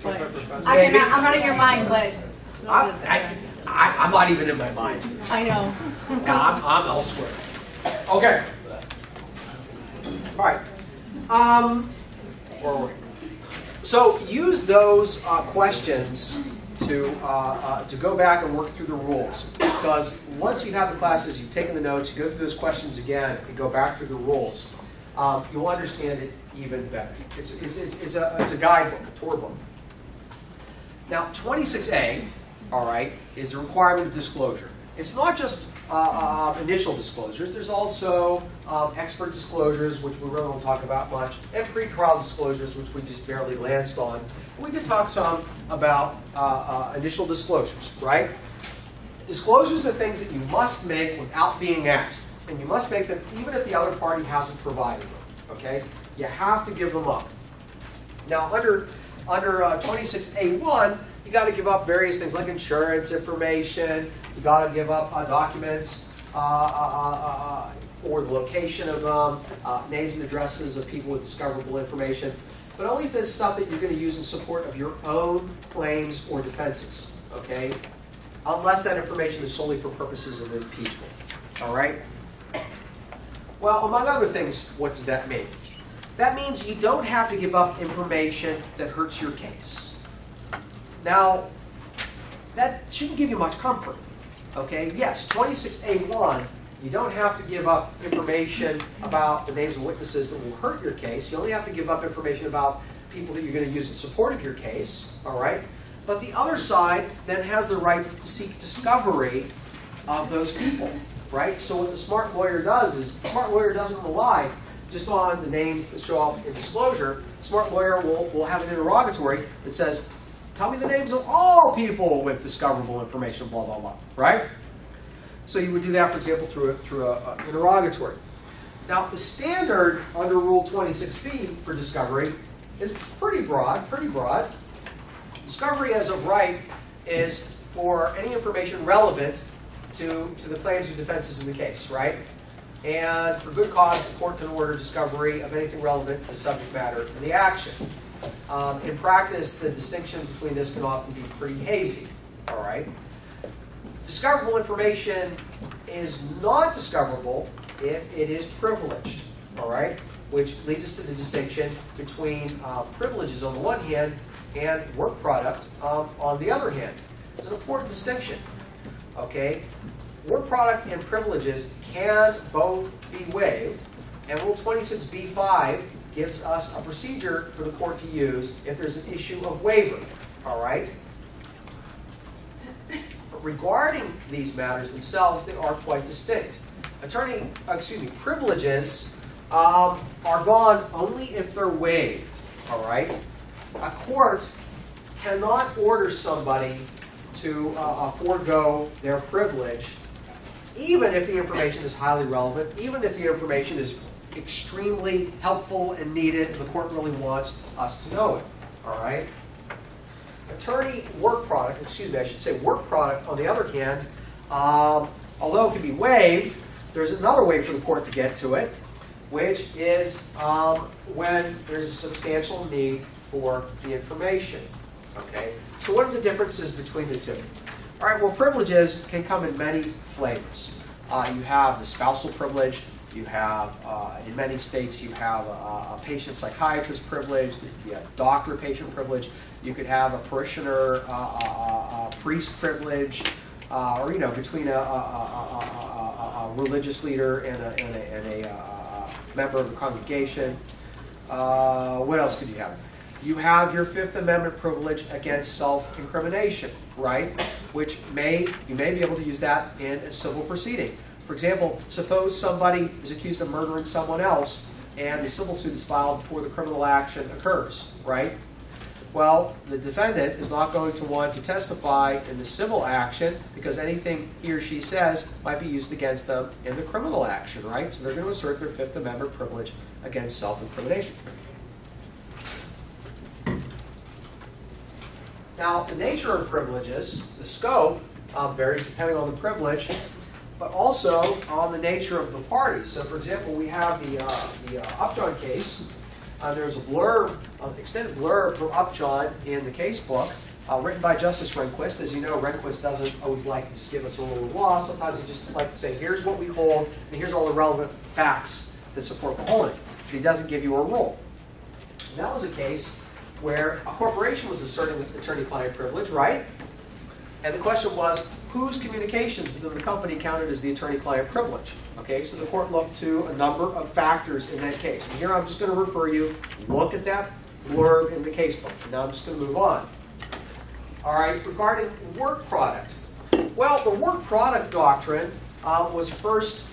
But Maybe. I'm not in your mind, but I'm not even in my mind. I know. Now I'm elsewhere. Okay. All right. Where were we? So use those questions to go back and work through the rules, because once you have the classes, you've taken the notes, you go through those questions again, and go back through the rules, you'll understand it even better. It's a guidebook, a tour book. Now, 26A, all right, is the requirement of disclosure. It's not just initial disclosures. There's also expert disclosures, which we really don't talk about much, and pre-trial disclosures, which we just barely glanced on. We did talk some about initial disclosures, right? Disclosures are things that you must make without being asked, and you must make them even if the other party hasn't provided them, okay? You have to give them up. Now, under under 26A1, you got to give up various things like insurance information. You got to give up documents or the location of them, names and addresses of people with discoverable information, but only if it's stuff that you're going to use in support of your own claims or defenses, okay? Unless that information is solely for purposes of impeachment, all right? Well, among other things, what does that mean? That means you don't have to give up information that hurts your case. Now, that shouldn't give you much comfort, okay? Yes, 26A1, you don't have to give up information about the names of witnesses that will hurt your case. You only have to give up information about people that you're going to use in support of your case, all right? But the other side then has the right to seek discovery of those people, right? So what the smart lawyer does is, the smart lawyer doesn't rely just on the names that show up in disclosure. The smart lawyer will have an interrogatory that says, tell me the names of all people with discoverable information, blah, blah, blah, right? So you would do that, for example, through an interrogatory. Now, the standard under Rule 26B for discovery is pretty broad, Discovery as of right is for any information relevant to the claims or defenses in the case, right? And for good cause, the court can order discovery of anything relevant to the subject matter in the action. In practice, the distinction between this can often be pretty hazy, all right? Discoverable information is not discoverable if it is privileged, all right? Which leads us to the distinction between privileges on the one hand and work product on the other hand. It's an important distinction, okay? Work product and privileges can both be waived, and Rule 26B5 gives us a procedure for the court to use if there's an issue of waiver, all right? But regarding these matters themselves, they are quite distinct. Privileges are gone only if they're waived, all right? A court cannot order somebody to forego their privilege, even if the information is highly relevant, even if the information is extremely helpful and needed, and the court really wants us to know it, all right? Work product, on the other hand, although it can be waived, there's another way for the court to get to it, which is when there's a substantial need for the information, okay? So what are the differences between the two? All right, well, privileges can come in many flavors. You have the spousal privilege. You have, in many states, you have a patient-psychiatrist privilege. You have doctor-patient privilege. You could have a parishioner-priest privilege, or, you know, between a religious leader and a member of the congregation. What else could you have? You have your Fifth Amendment privilege against self-incrimination, right? Which you may be able to use that in a civil proceeding. For example, suppose somebody is accused of murdering someone else and the civil suit is filed before the criminal action occurs, right? Well, the defendant is not going to want to testify in the civil action because anything he or she says might be used against them in the criminal action, right? So they're going to assert their Fifth Amendment privilege against self-incrimination. Now, the nature of privileges, the scope, varies depending on the privilege, but also on the nature of the parties. So, for example, we have the Upjohn case. There's a blurb, an extended blurb from Upjohn in the case book, written by Justice Rehnquist. As you know, Rehnquist doesn't always like to just give us a rule of law. Sometimes he just likes to say, here's what we hold, and here's all the relevant facts that support the holding. But he doesn't give you a rule. And that was a case where a corporation was asserting attorney-client privilege, right? And the question was, whose communications within the company counted as the attorney-client privilege? Okay, so the court looked to a number of factors in that case. And here I'm just going to refer you, look at that blurb in the case book. And now I'm just going to move on. All right, regarding work product. Well, the work product doctrine was first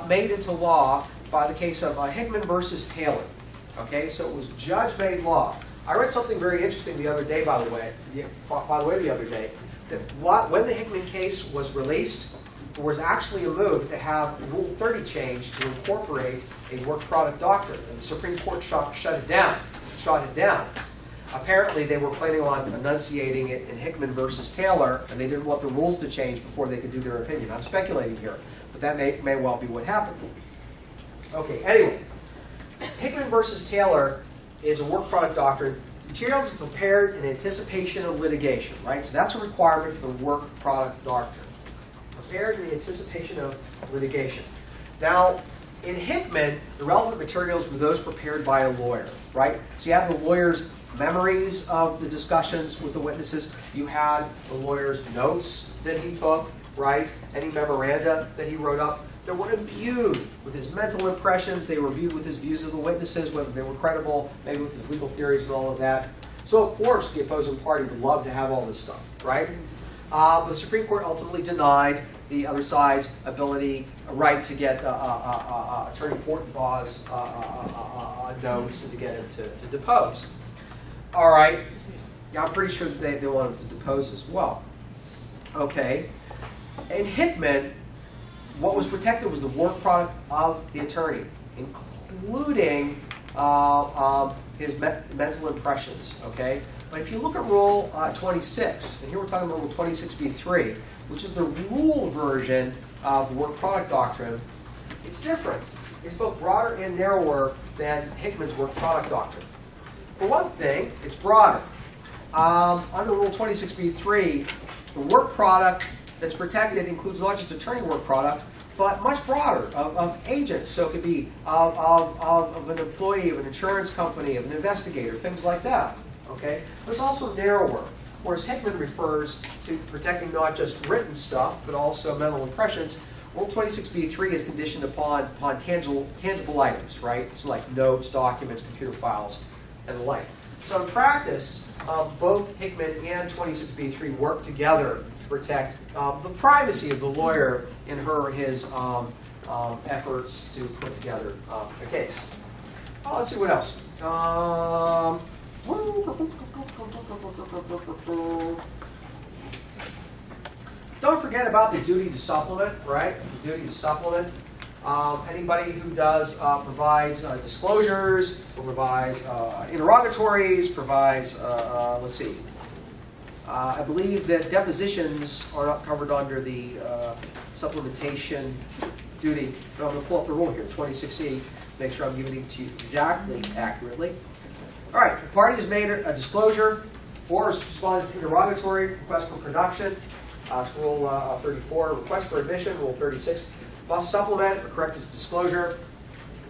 made into law by the case of Hickman versus Taylor. Okay, so it was judge-made law. I read something very interesting the other day, by the way, that when the Hickman case was released, there was actually a move to have Rule 30 changed to incorporate a work product doctrine, and the Supreme Court shut it down. apparently they were planning on enunciating it in Hickman versus Taylor, and they didn't want the rules to change before they could do their opinion. I'm speculating here, but that may well be what happened. Okay, anyway, Hickman versus Taylor is a work product doctrine. Materials are prepared in anticipation of litigation, right? So that's a requirement for the work product doctrine. Prepared in the anticipation of litigation. Now, in Hickman, the relevant materials were those prepared by a lawyer, right? So you have the lawyer's memories of the discussions with the witnesses. You had the lawyer's notes that he took, right? Any memoranda that he wrote up. They were imbued with his mental impressions. They were imbued with his views of the witnesses, whether they were credible, maybe with his legal theories and all of that. So, of course, the opposing party would love to have all this stuff, right? The Supreme Court ultimately denied the other side's right to get Attorney Fortinbaugh's notes and to get him to depose. All right. Yeah, I'm pretty sure that they wanted him to depose as well. Okay. In Hickman, what was protected was the work product of the attorney, including his mental impressions, okay? But if you look at Rule 26, and here we're talking about Rule 26b3, which is the rule version of the work product doctrine, it's different. It's both broader and narrower than Hickman's work product doctrine. For one thing, it's broader. Under Rule 26b3, the work product that's protected includes not just attorney work product, but much broader, of agents. So it could be of an employee, of an insurance company, of an investigator, things like that. Okay? But it's also narrower, whereas Hickman refers to protecting not just written stuff, but also mental impressions. Rule 26b3 is conditioned upon tangible items, right? So like notes, documents, computer files, and the like. So in practice, both Hickman and 26b3 work together to protect the privacy of the lawyer in his efforts to put together a case. Let's see what else. Don't forget about the duty to supplement, right? The duty to supplement. Anybody who does provides disclosures, or provides interrogatories, provides, let's see. I believe that depositions are not covered under the supplementation duty. But I'm going to pull up the rule here, 26E, make sure I'm giving it to you exactly, accurately. All right, the party has made a disclosure or has responded to interrogatory, request for production. Rule 34, request for admission. Rule 36, must supplement or correct its disclosure.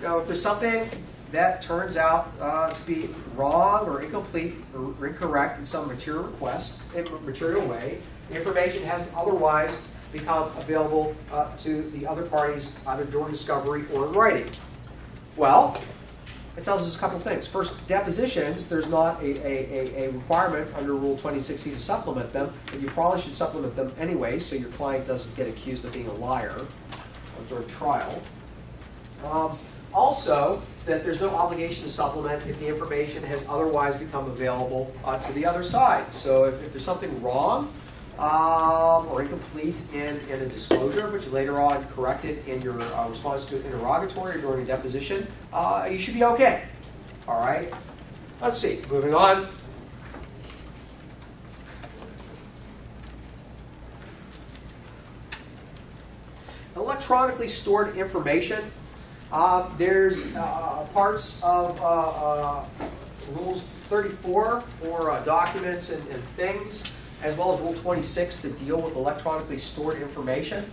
Now, if there's something that turns out to be wrong or incomplete or incorrect in some material way, the information hasn't otherwise become available to the other parties either during discovery or in writing. Well, it tells us a couple things. First, depositions, there's not a requirement under Rule 26E to supplement them, but you probably should supplement them anyway so your client doesn't get accused of being a liar during trial. Also, that there's no obligation to supplement if the information has otherwise become available to the other side. So if there's something wrong or incomplete in a disclosure, but you later on corrected in your response to an interrogatory or during a deposition, you should be okay. All right? Let's see. Moving on. Electronically stored information. There's parts of Rules 34 for documents and things, as well as Rule 26 that deal with electronically stored information.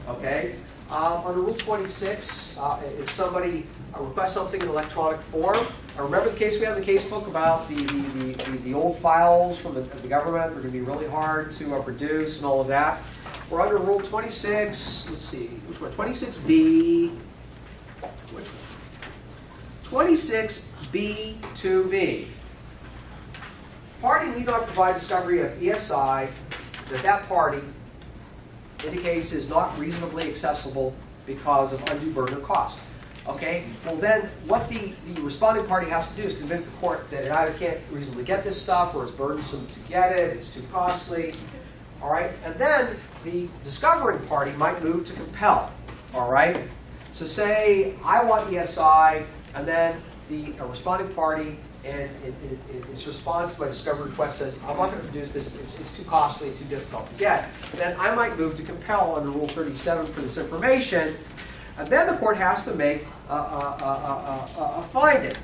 Okay? Under Rule 26, if somebody requests something in electronic form, remember the case we had in the casebook about the old files from the government. They're going to be really hard to produce and all of that. We're under Rule 26, let's see, which one? 26B, which one? 26B2B. Party need not provide discovery of ESI that party indicates is not reasonably accessible because of undue burden or cost. Okay? Well then, what the responding party has to do is convince the court that it either can't reasonably get this stuff, or it's burdensome to get it, it's too costly. All right? And then the discovering party might move to compel. All right? So say I want ESI, and then the responding party and its response to my discovery request says, I'm not going to produce this, it's too costly, too difficult to get, then I might move to compel under Rule 37 for this information, and then the court has to make a finding.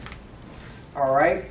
All right?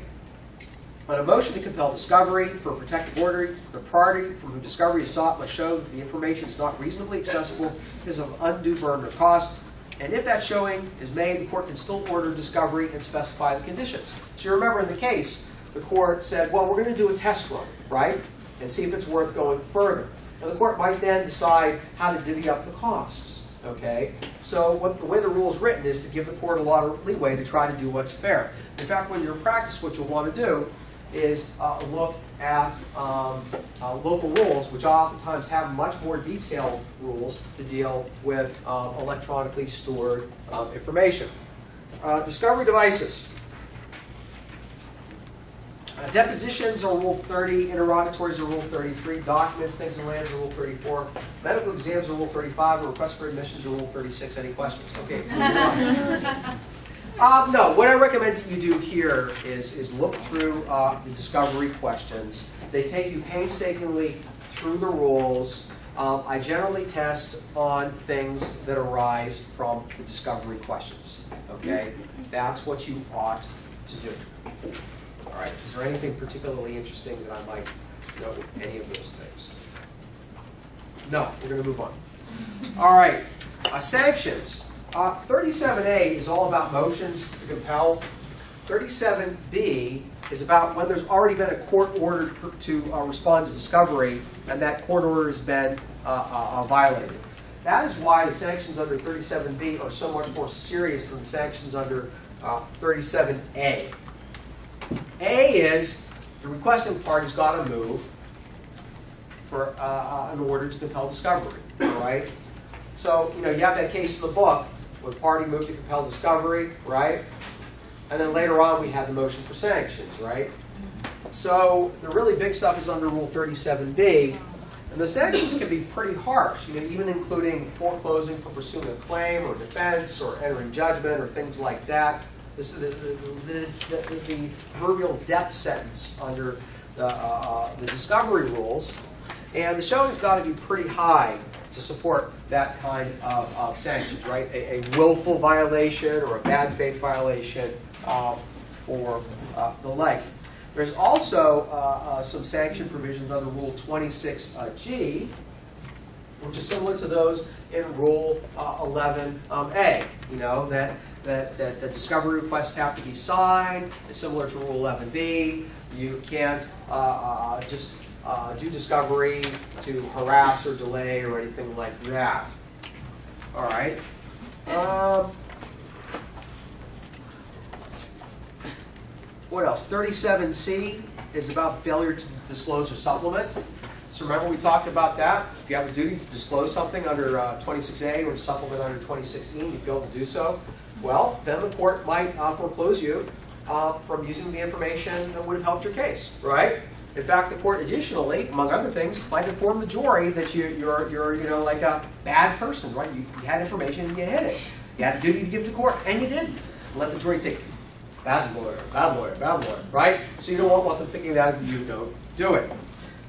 On a motion to compel discovery for a protective order, the party from whom discovery is sought must show that the information is not reasonably accessible because of undue burden or cost. And if that showing is made, the court can still order discovery and specify the conditions. So you remember in the case, the court said, well, we're going to do a test run, right? And see if it's worth going further. And the court might then decide how to divvy up the costs, okay? So the way the rule is written is to give the court a lot of leeway to try to do what's fair. In fact, when you're in practice, what you'll want to do is look at local rules, which oftentimes have much more detailed rules to deal with electronically stored information. Discovery devices. Depositions are Rule 30, interrogatories are Rule 33, documents, things and lands are Rule 34, medical exams are Rule 35, and requests for admissions are Rule 36. Any questions? Okay. No, what I recommend that you do here is look through the discovery questions. They take you painstakingly through the rules. I generally test on things that arise from the discovery questions. Okay? That's what you ought to do. All right. Is there anything particularly interesting that I might note with any of those things? No, we're going to move on. All right. Sanctions. 37A is all about motions to compel. 37B is about when there's already been a court order to respond to discovery, and that court order has been violated. That is why the sanctions under 37B are so much more serious than the sanctions under 37A. A is the requesting party's got to move for an order to compel discovery. All right. So you have that case in the book where the party moved to compel discovery, right? And then later on we had the motion for sanctions, right? So the really big stuff is under Rule 37B, and the sanctions can be pretty harsh, even including foreclosing for pursuing a claim or defense or entering judgment or things like that. This is the proverbial death sentence under the discovery rules, and the showing's got to be pretty high to support that kind of sanctions, right? A willful violation or a bad faith violation or the like. There's also some sanction provisions under Rule 26G, which is similar to those in Rule 11A. That the discovery requests have to be signed. It's similar to Rule 11B. You can't just do discovery to harass or delay or anything like that. All right. What else? 37C is about failure to disclose or supplement. So remember we talked about that. If you have a duty to disclose something under 26A or to supplement under 26E and you fail to do so, well, then the court might foreclose you from using the information that would have helped your case, right? In fact, the court additionally, among other things, might inform the jury that you're like a bad person, right? You had information and you hid it. You had a duty to give it to court, and you didn't. And let the jury think, bad lawyer, bad lawyer, bad lawyer, right? So you don't want them thinking that if you don't do it.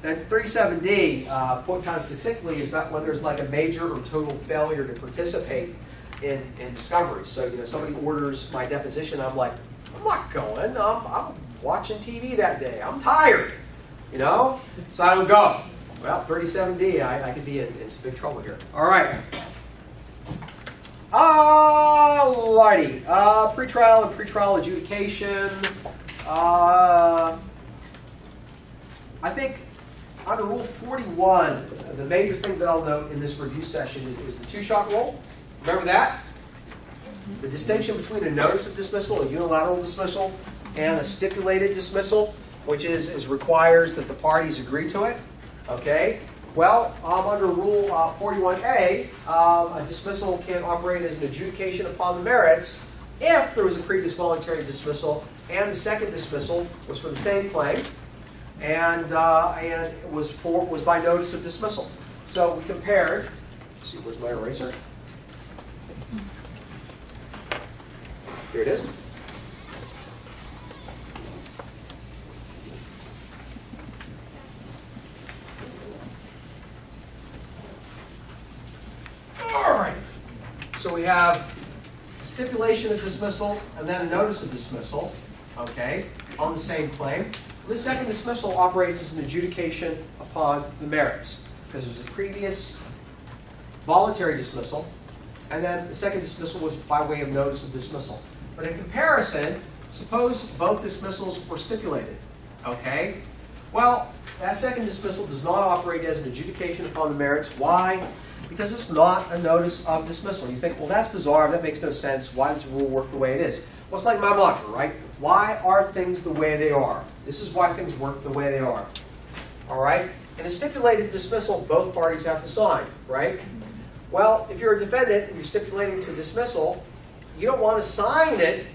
Then 37D, put kind of succinctly, is about when there's like a major or total failure to participate in discovery. So somebody orders my deposition, I'm like, I'm not going. I'm watching TV that day. I'm tired. So I don't go. Well, 37D, I could be in some big trouble here. All right. Alrighty. Pretrial and pretrial adjudication. I think under Rule 41, the major thing that I'll note in this review session is the two-shot rule. Remember that? The distinction between a notice of dismissal, a unilateral dismissal, and a stipulated dismissal, which requires that the parties agree to it. Okay. Well, under Rule 41A, a dismissal can operate as an adjudication upon the merits if there was a previous voluntary dismissal and the second dismissal was for the same claim and was by notice of dismissal. So we compared. Let's see, where's my eraser? Here it is. have a stipulation of dismissal and then a notice of dismissal, okay, on the same claim. This second dismissal operates as an adjudication upon the merits, because there's a previous voluntary dismissal, and then the second dismissal was by way of notice of dismissal. But in comparison, suppose both dismissals were stipulated, okay? Well, that second dismissal does not operate as an adjudication upon the merits. Why? Because it's not a notice of dismissal. You think, well, that's bizarre, that makes no sense. Why does the rule work the way it is? Well, it's like my mantra, right? Why are things the way they are? This is why things work the way they are. All right? In a stipulated dismissal, both parties have to sign, right? Well, if you're a defendant and you're stipulating to a dismissal, you don't want to sign it,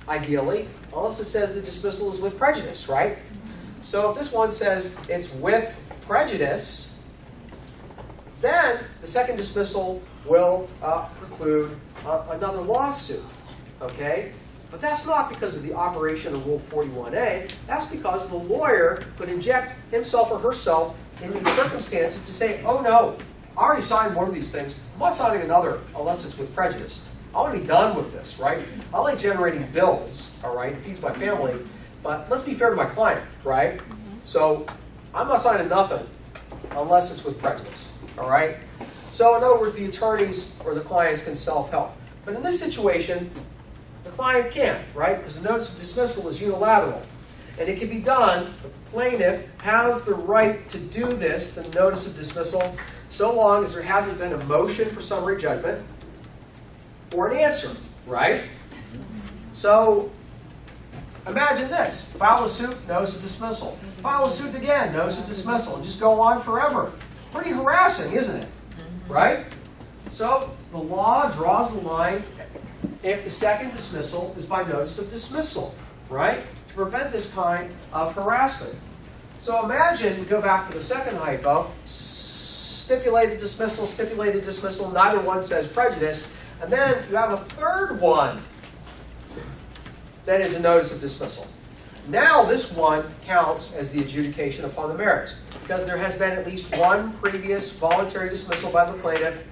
ideally, unless it says the dismissal is with prejudice, right? So if this one says it's with prejudice, then the second dismissal will preclude another lawsuit, okay? But that's not because of the operation of Rule 41A. That's because the lawyer could inject himself or herself in these circumstances to say, oh no, I already signed one of these things. I'm not signing another unless it's with prejudice. I want to be done with this, right? I like generating bills, all right? It feeds my family. But let's be fair to my client, right? So I'm not signing nothing unless it's with prejudice, all right? So in other words, the attorneys or the clients can self-help. But in this situation, the client can't, right? Because the notice of dismissal is unilateral. And it can be done, the plaintiff has the right to do this, the notice of dismissal, so long as there hasn't been a motion for summary judgment or an answer, right? So imagine this. File a suit, notice of dismissal. File a suit again, notice of dismissal. And just go on forever. Pretty harassing, isn't it? Right? So the law draws the line if the second dismissal is by notice of dismissal, right? To prevent this kind of harassment. So imagine, we go back to the second hypo, stipulated dismissal, neither one says prejudice, and then you have a third one that is a notice of dismissal. Now this one counts as the adjudication upon the merits, because there has been at least one previous voluntary dismissal by the plaintiff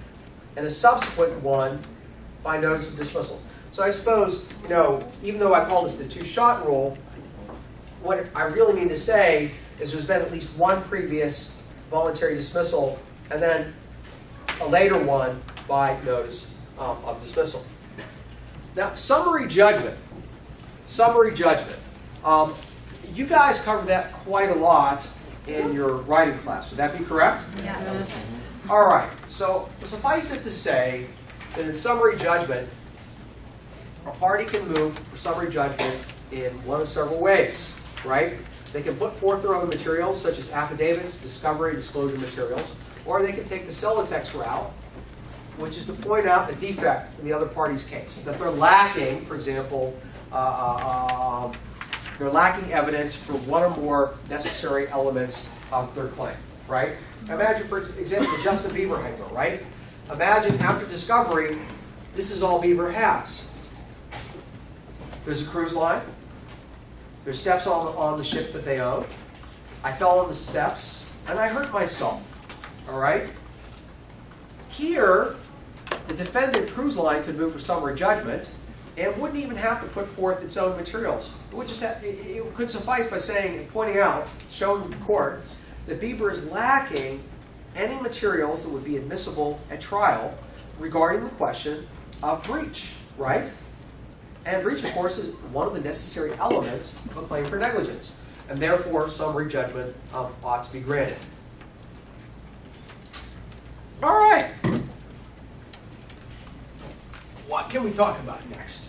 and a subsequent one by notice of dismissal. So I suppose, you know, even though I call this the two-shot rule, what I really mean to say is there's been at least one previous voluntary dismissal and then a later one by notice of dismissal. Now, summary judgment. Summary judgment. You guys covered that quite a lot in your writing class. Would that be correct? Yeah. All right. So suffice it to say that in summary judgment, a party can move for summary judgment in one of several ways, right? They can put forth their own materials, such as affidavits, discovery, disclosure materials, or they can take the celotext route, which is to point out a defect in the other party's case, that they're lacking, for example, they're lacking evidence for one or more necessary elements of their claim, right? Imagine, for example, the Justin Bieber hypo, right? Imagine after discovery, this is all Bieber has. There's a cruise line. There's steps on the ship that they own. I fell on the steps, and I hurt myself, all right? Here, the defendant cruise line could move for summary judgment and wouldn't even have to put forth its own materials. It would just have, it could suffice by saying and pointing out, showing the court, that Bieber is lacking any materials that would be admissible at trial regarding the question of breach, right? And breach, of course, is one of the necessary elements of a claim for negligence, and therefore summary judgment ought to be granted. All right. What can we talk about next?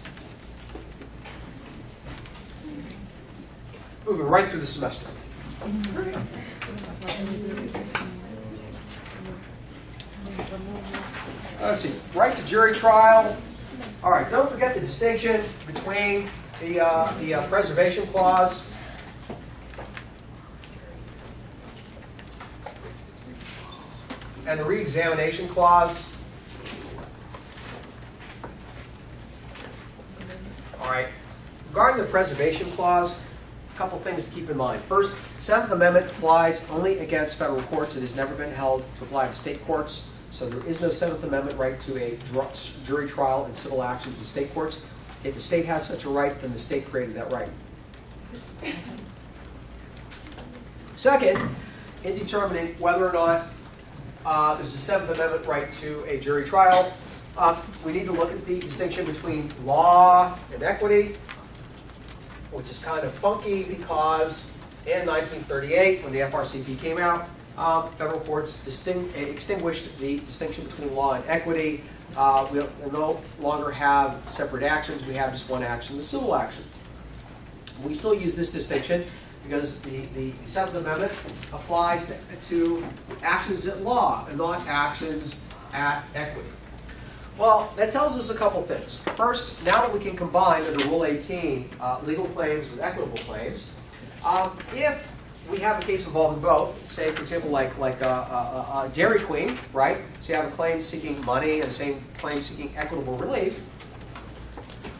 Moving right through the semester. Let's see. Right to jury trial. All right. Don't forget the distinction between the preservation clause and the reexamination clause. All right. Regarding the preservation clause, a couple things to keep in mind. First, 7th Amendment applies only against federal courts. It has never been held to apply to state courts. So there is no Seventh Amendment right to a jury trial in civil actions in state courts. If the state has such a right, then the state created that right. Second, in determining whether or not there's a Seventh Amendment right to a jury trial, we need to look at the distinction between law and equity, which is kind of funky because in 1938, when the FRCP came out, federal courts extinguished the distinction between law and equity. We no longer have separate actions. We have just one action, the civil action. We still use this distinction because the Seventh Amendment applies to actions at law and not actions at equity. Well, that tells us a couple things. First, now that we can combine under Rule 18 legal claims with equitable claims, if we have a case involving both, say, for example, like Dairy Queen, right? So you have a claim seeking money and the same claim seeking equitable relief.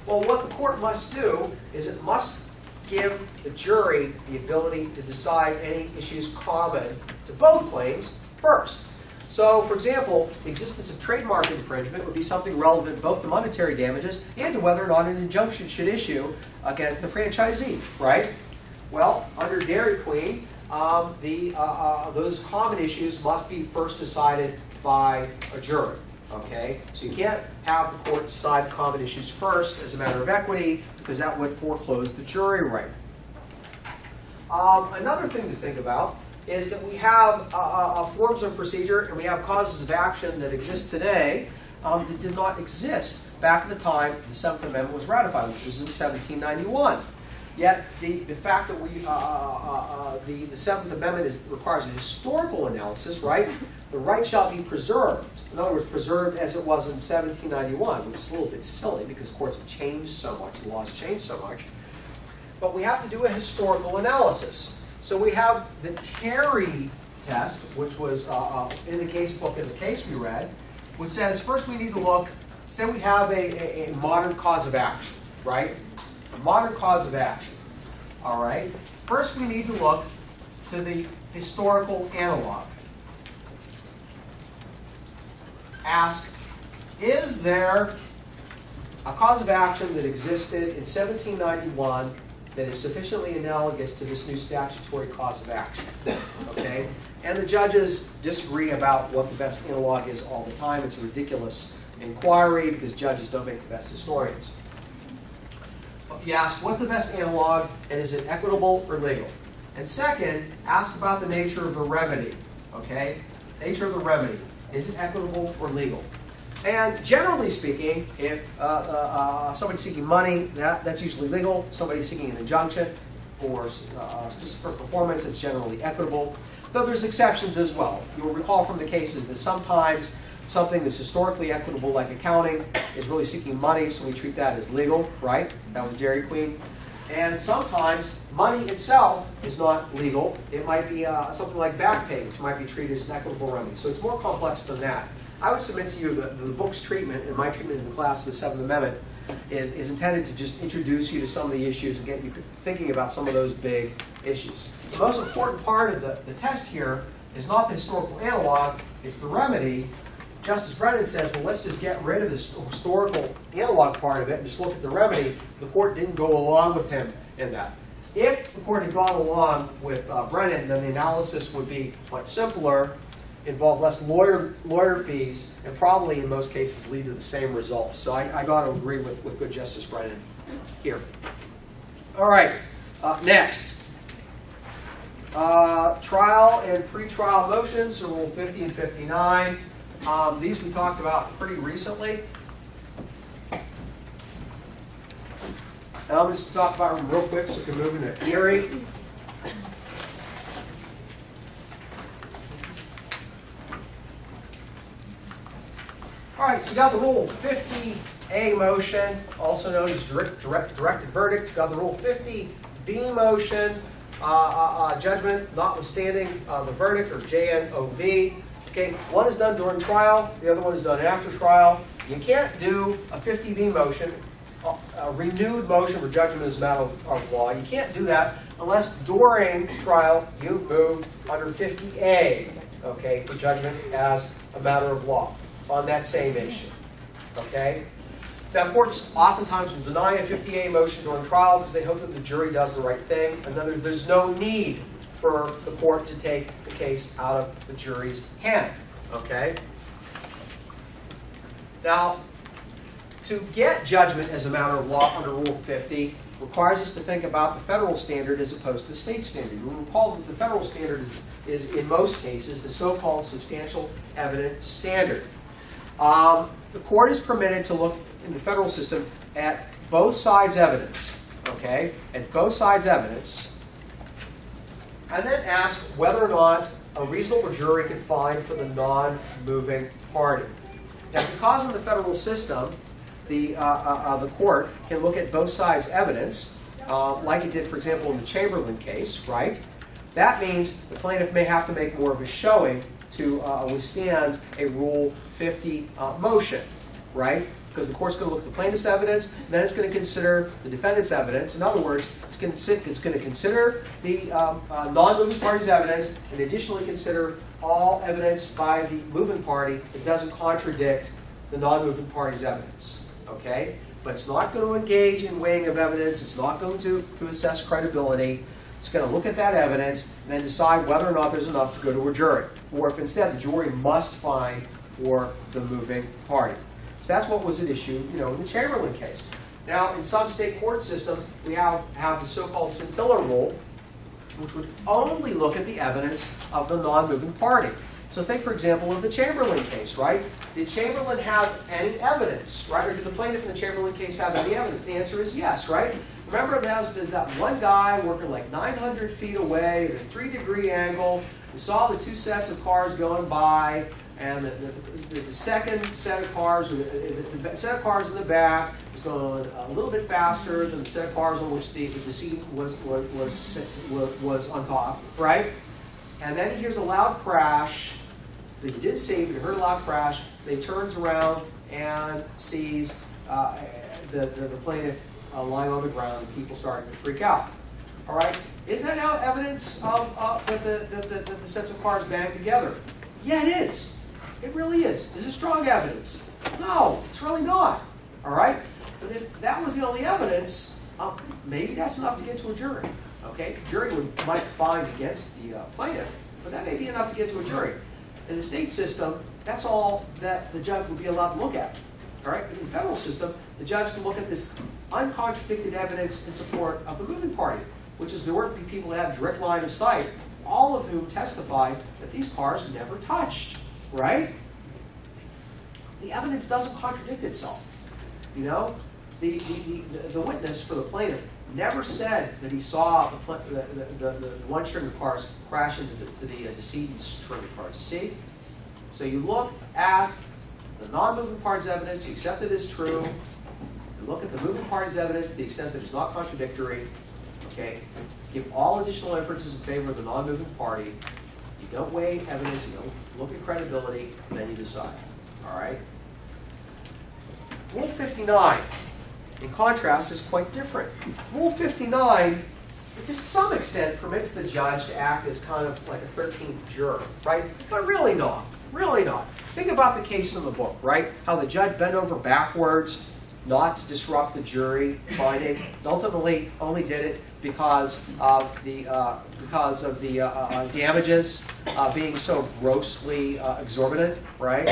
Well, what the court must do is it must give the jury the ability to decide any issues common to both claims first. So, for example, the existence of trademark infringement would be something relevant both to monetary damages and to whether or not an injunction should issue against the franchisee, right? Well, under Dairy Queen, those common issues must be first decided by a jury. Okay, so you can't have the court decide common issues first as a matter of equity because that would foreclose the jury right. Another thing to think about is that we have forms of procedure and we have causes of action that exist today that did not exist back at the time the Seventh Amendment was ratified, which was in 1791. Yet the fact that the Seventh Amendment requires a historical analysis, right? The right shall be preserved. In other words, preserved as it was in 1791, which is a little bit silly because courts have changed so much, the laws changed so much. But we have to do a historical analysis. So we have the Terry test, which was in the case book in the case we read, which says first we need to look, say we have a modern cause of action, right? A modern cause of action. All right. First, we need to look to the historical analog. Ask, is there a cause of action that existed in 1791 that is sufficiently analogous to this new statutory cause of action? Okay. And the judges disagree about what the best analog is all the time. It's a ridiculous inquiry because judges don't make the best historians. You ask, what's the best analog, and is it equitable or legal? And second, ask about the nature of the remedy. Okay? Nature of the remedy. Is it equitable or legal? And generally speaking, if somebody's seeking money, that's usually legal. Somebody's seeking an injunction or specific performance, it's generally equitable. Though there's exceptions as well. You'll recall from the cases that sometimes something that's historically equitable, like accounting, is really seeking money, so we treat that as legal, right? That was Dairy Queen. And sometimes money itself is not legal. It might be something like back pay, which might be treated as an equitable remedy. So it's more complex than that. I would submit to you that the book's treatment and my treatment in the class for the Seventh Amendment is intended to just introduce you to some of the issues and get you thinking about some of those big issues. The most important part of the test here is not the historical analog, it's the remedy. Justice Brennan says, well, let's just get rid of this historical analog part of it and just look at the remedy. The court didn't go along with him in that. If the court had gone along with Brennan, then the analysis would be much simpler, involve less lawyer fees, and probably in most cases lead to the same results. So I got to agree with good Justice Brennan here. All right, next. Trial and pretrial motions, so Rule 50 and 59. These we talked about pretty recently. And I'm just talk about them real quick so we can move into Erie. All right, so you got the Rule 50A motion, also known as directed verdict. You got the Rule 50B motion, judgment notwithstanding the verdict, or JNOV. Okay, one is done during trial, the other one is done after trial. You can't do a 50B motion, a renewed motion for judgment as a matter of law. You can't do that unless during trial you move under 50A, okay, for judgment as a matter of law on that same issue. Okay? Now, courts oftentimes will deny a 50A motion during trial because they hope that the jury does the right thing, and then there's no need for the court to take the case out of the jury's hand. Okay? Now, to get judgment as a matter of law under Rule 50 requires us to think about the federal standard as opposed to the state standard. We recall that the federal standard is in most cases, the so-called substantial evidence standard. The court is permitted to look in the federal system at both sides' evidence, okay, at both sides' evidence, and then ask whether or not a reasonable jury can find for the non-moving party. Now, because in the federal system, the court can look at both sides' evidence, like it did, for example, in the Chamberlain case, right? That means the plaintiff may have to make more of a showing to withstand a Rule 50 motion, right? Because the court's going to look at the plaintiff's evidence, and then it's going to consider the defendant's evidence. In other words, it's going to consider the non-moving party's evidence, and additionally consider all evidence by the moving party that doesn't contradict the non-moving party's evidence. Okay? But it's not going to engage in weighing of evidence. It's not going to assess credibility. It's going to look at that evidence and then decide whether or not there's enough to go to a jury. Or if instead the jury must find for the moving party. So that's what was at issue, in the Chamberlain case. Now, in some state court systems, we have the so-called scintilla rule, which would only look at the evidence of the non-moving party. So think, for example, of the Chamberlain case, right? Did Chamberlain have any evidence, right? Or did the plaintiff in the Chamberlain case have any evidence? The answer is yes, right? Remember, there's that one guy working like 900 feet away at a 3-degree angle, and saw the two sets of cars going by, and the second set of cars, the set of cars in the back, was going a little bit faster than the set of cars on which the decedent was on top, right? And then he hears a loud crash that he didn't see, but he heard a loud crash. Then he turns around and sees the plaintiff lying on the ground, and people starting to freak out. All right? Is that now evidence of that the sets of cars banged together? Yeah, it is. It really is. Is it strong evidence? No, it's really not. All right? But if that was the only evidence, maybe that's enough to get to a jury. Okay? The jury might find against the plaintiff, but that may be enough to get to a jury. In the state system, that's all that the judge would be allowed to look at. All right? But in the federal system, the judge can look at this uncontradicted evidence in support of the moving party, which is there were people that have direct line of sight, all of whom testified that these cars never touched. Right? The evidence doesn't contradict itself. The witness for the plaintiff never said that he saw the one string of cars crash into the decedent's string of cars. You see? So you look at the non-moving party's evidence, you accept it as true, you look at the moving party's evidence to the extent that it's not contradictory, okay? Give all additional inferences in favor of the non-moving party. You don't weigh evidence, you don't look at credibility, and then you decide. All right? Rule 59, in contrast, is quite different. Rule 59, to some extent, permits the judge to act as kind of like a 13th juror, right? But really not. Really not. Think about the case in the book, right? How the judge bent over backwards, not to disrupt the jury finding, and ultimately only did it because of the damages being so grossly exorbitant, right?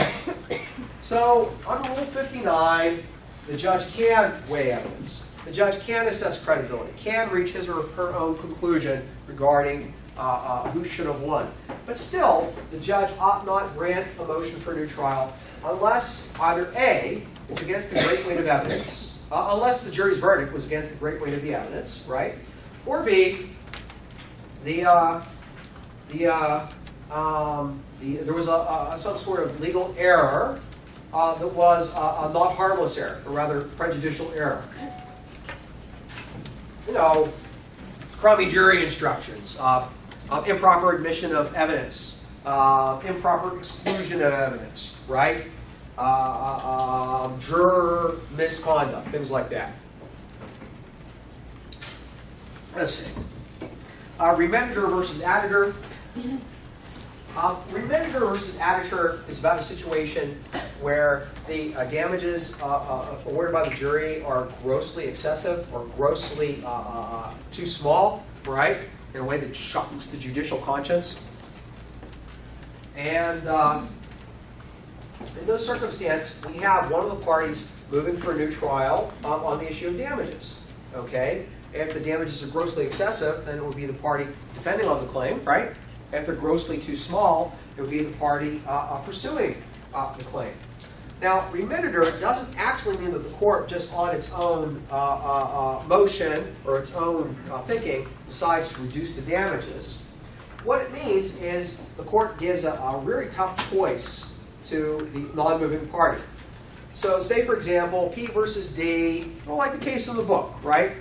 So under Rule 59, the judge can weigh evidence. The judge can assess credibility, can reach his or her own conclusion regarding who should have won. But still, the judge ought not grant a motion for a new trial unless either A, it's against the great weight of evidence, unless the jury's verdict was against the great weight of the evidence, right? Or B, there was some sort of legal error that was a not harmless error, or rather prejudicial error. Crummy jury instructions, improper admission of evidence, improper exclusion of evidence, right? Juror misconduct, things like that. Let's see. Remittitur versus additur. Remittitur versus additur is about a situation where the damages awarded by the jury are grossly excessive or grossly too small, right? In a way that shocks the judicial conscience. And in those circumstances, we have one of the parties moving for a new trial on the issue of damages. Okay? If the damages are grossly excessive, then it would be the party defending on the claim, right? If they're grossly too small, it would be the party pursuing the claim. Now, remittitur doesn't actually mean that the court, just on its own motion or its own thinking, decides to reduce the damages. What it means is the court gives a very tough choice to the non-moving party. So, say for example, P versus D, well, like the case in the book, right?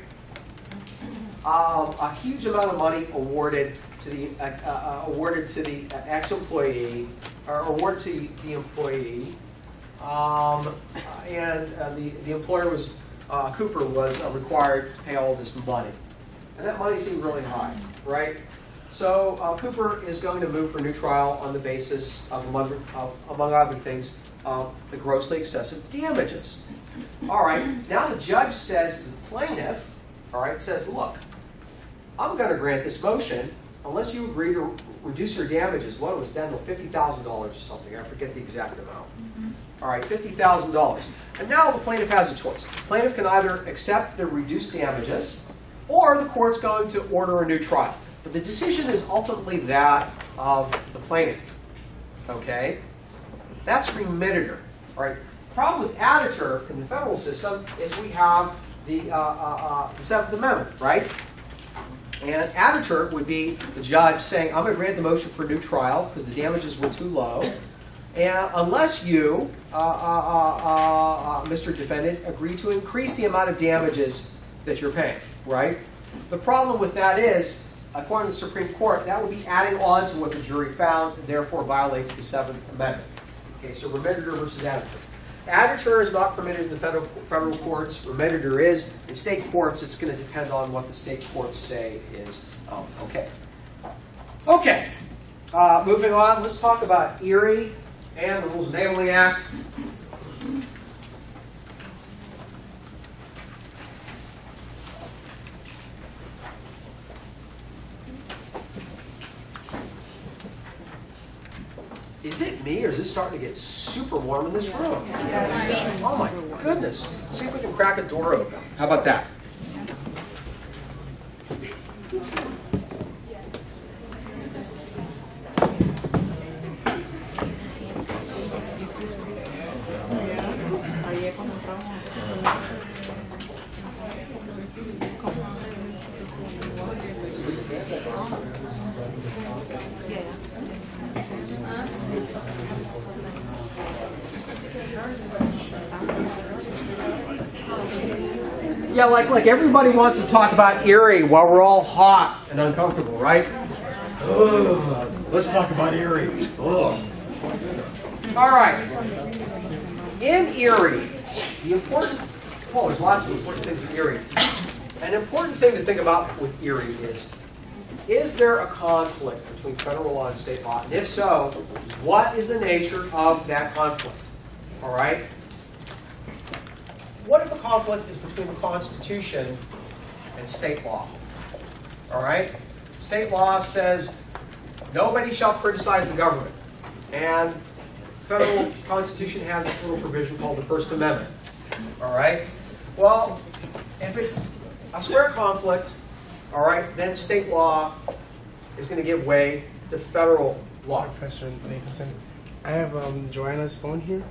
A huge amount of money awarded to the ex-employee, or awarded to the employee, and the employer was Cooper was required to pay all this money, and that money seemed really high, right? So Cooper is going to move for a new trial on the basis of, among other things, the grossly excessive damages. All right. Now the judge says to the plaintiff, all right, says, look, I'm going to grant this motion unless you agree to reduce your damages. What it was down to $50,000 or something. I forget the exact amount. All right, $50,000. And now the plaintiff has a choice. The plaintiff can either accept the reduced damages, or the court's going to order a new trial. But the decision is ultimately that of the plaintiff. Okay? That's remittitur. All right. The problem with additur in the federal system is we have the Seventh Amendment, right? And additur would be the judge saying, I'm going to grant the motion for a new trial because the damages were too low. And unless you, Mr. Defendant, agree to increase the amount of damages that you're paying, right? The problem with that is, according to the Supreme Court, that would be adding on to what the jury found, and therefore violates the Seventh Amendment. Okay, so remittitur versus additur. Additur is not permitted in the federal courts. Remittitur is. In state courts, it's going to depend on what the state courts say is okay. Okay, moving on, let's talk about Erie and the Rules Enabling Act. Is it me, or is it starting to get super warm in this room? Oh my goodness. See if we can crack a door open. How about that? Yeah, like everybody wants to talk about Erie while we're all hot and uncomfortable, right? Ugh, let's talk about Erie. Ugh. All right. In Erie, the important, well, there's lots of important things in Erie. An important thing to think about with Erie is there a conflict between federal law and state law? And if so, what is the nature of that conflict? All right? What if the conflict is between the Constitution and state law? All right? State law says nobody shall criticize the government. And federal Constitution has this little provision called the First Amendment. All right? Well, if it's a square conflict, all right, then state law is going to give way to federal law. Professor Nathenson, I have Joanna's phone here.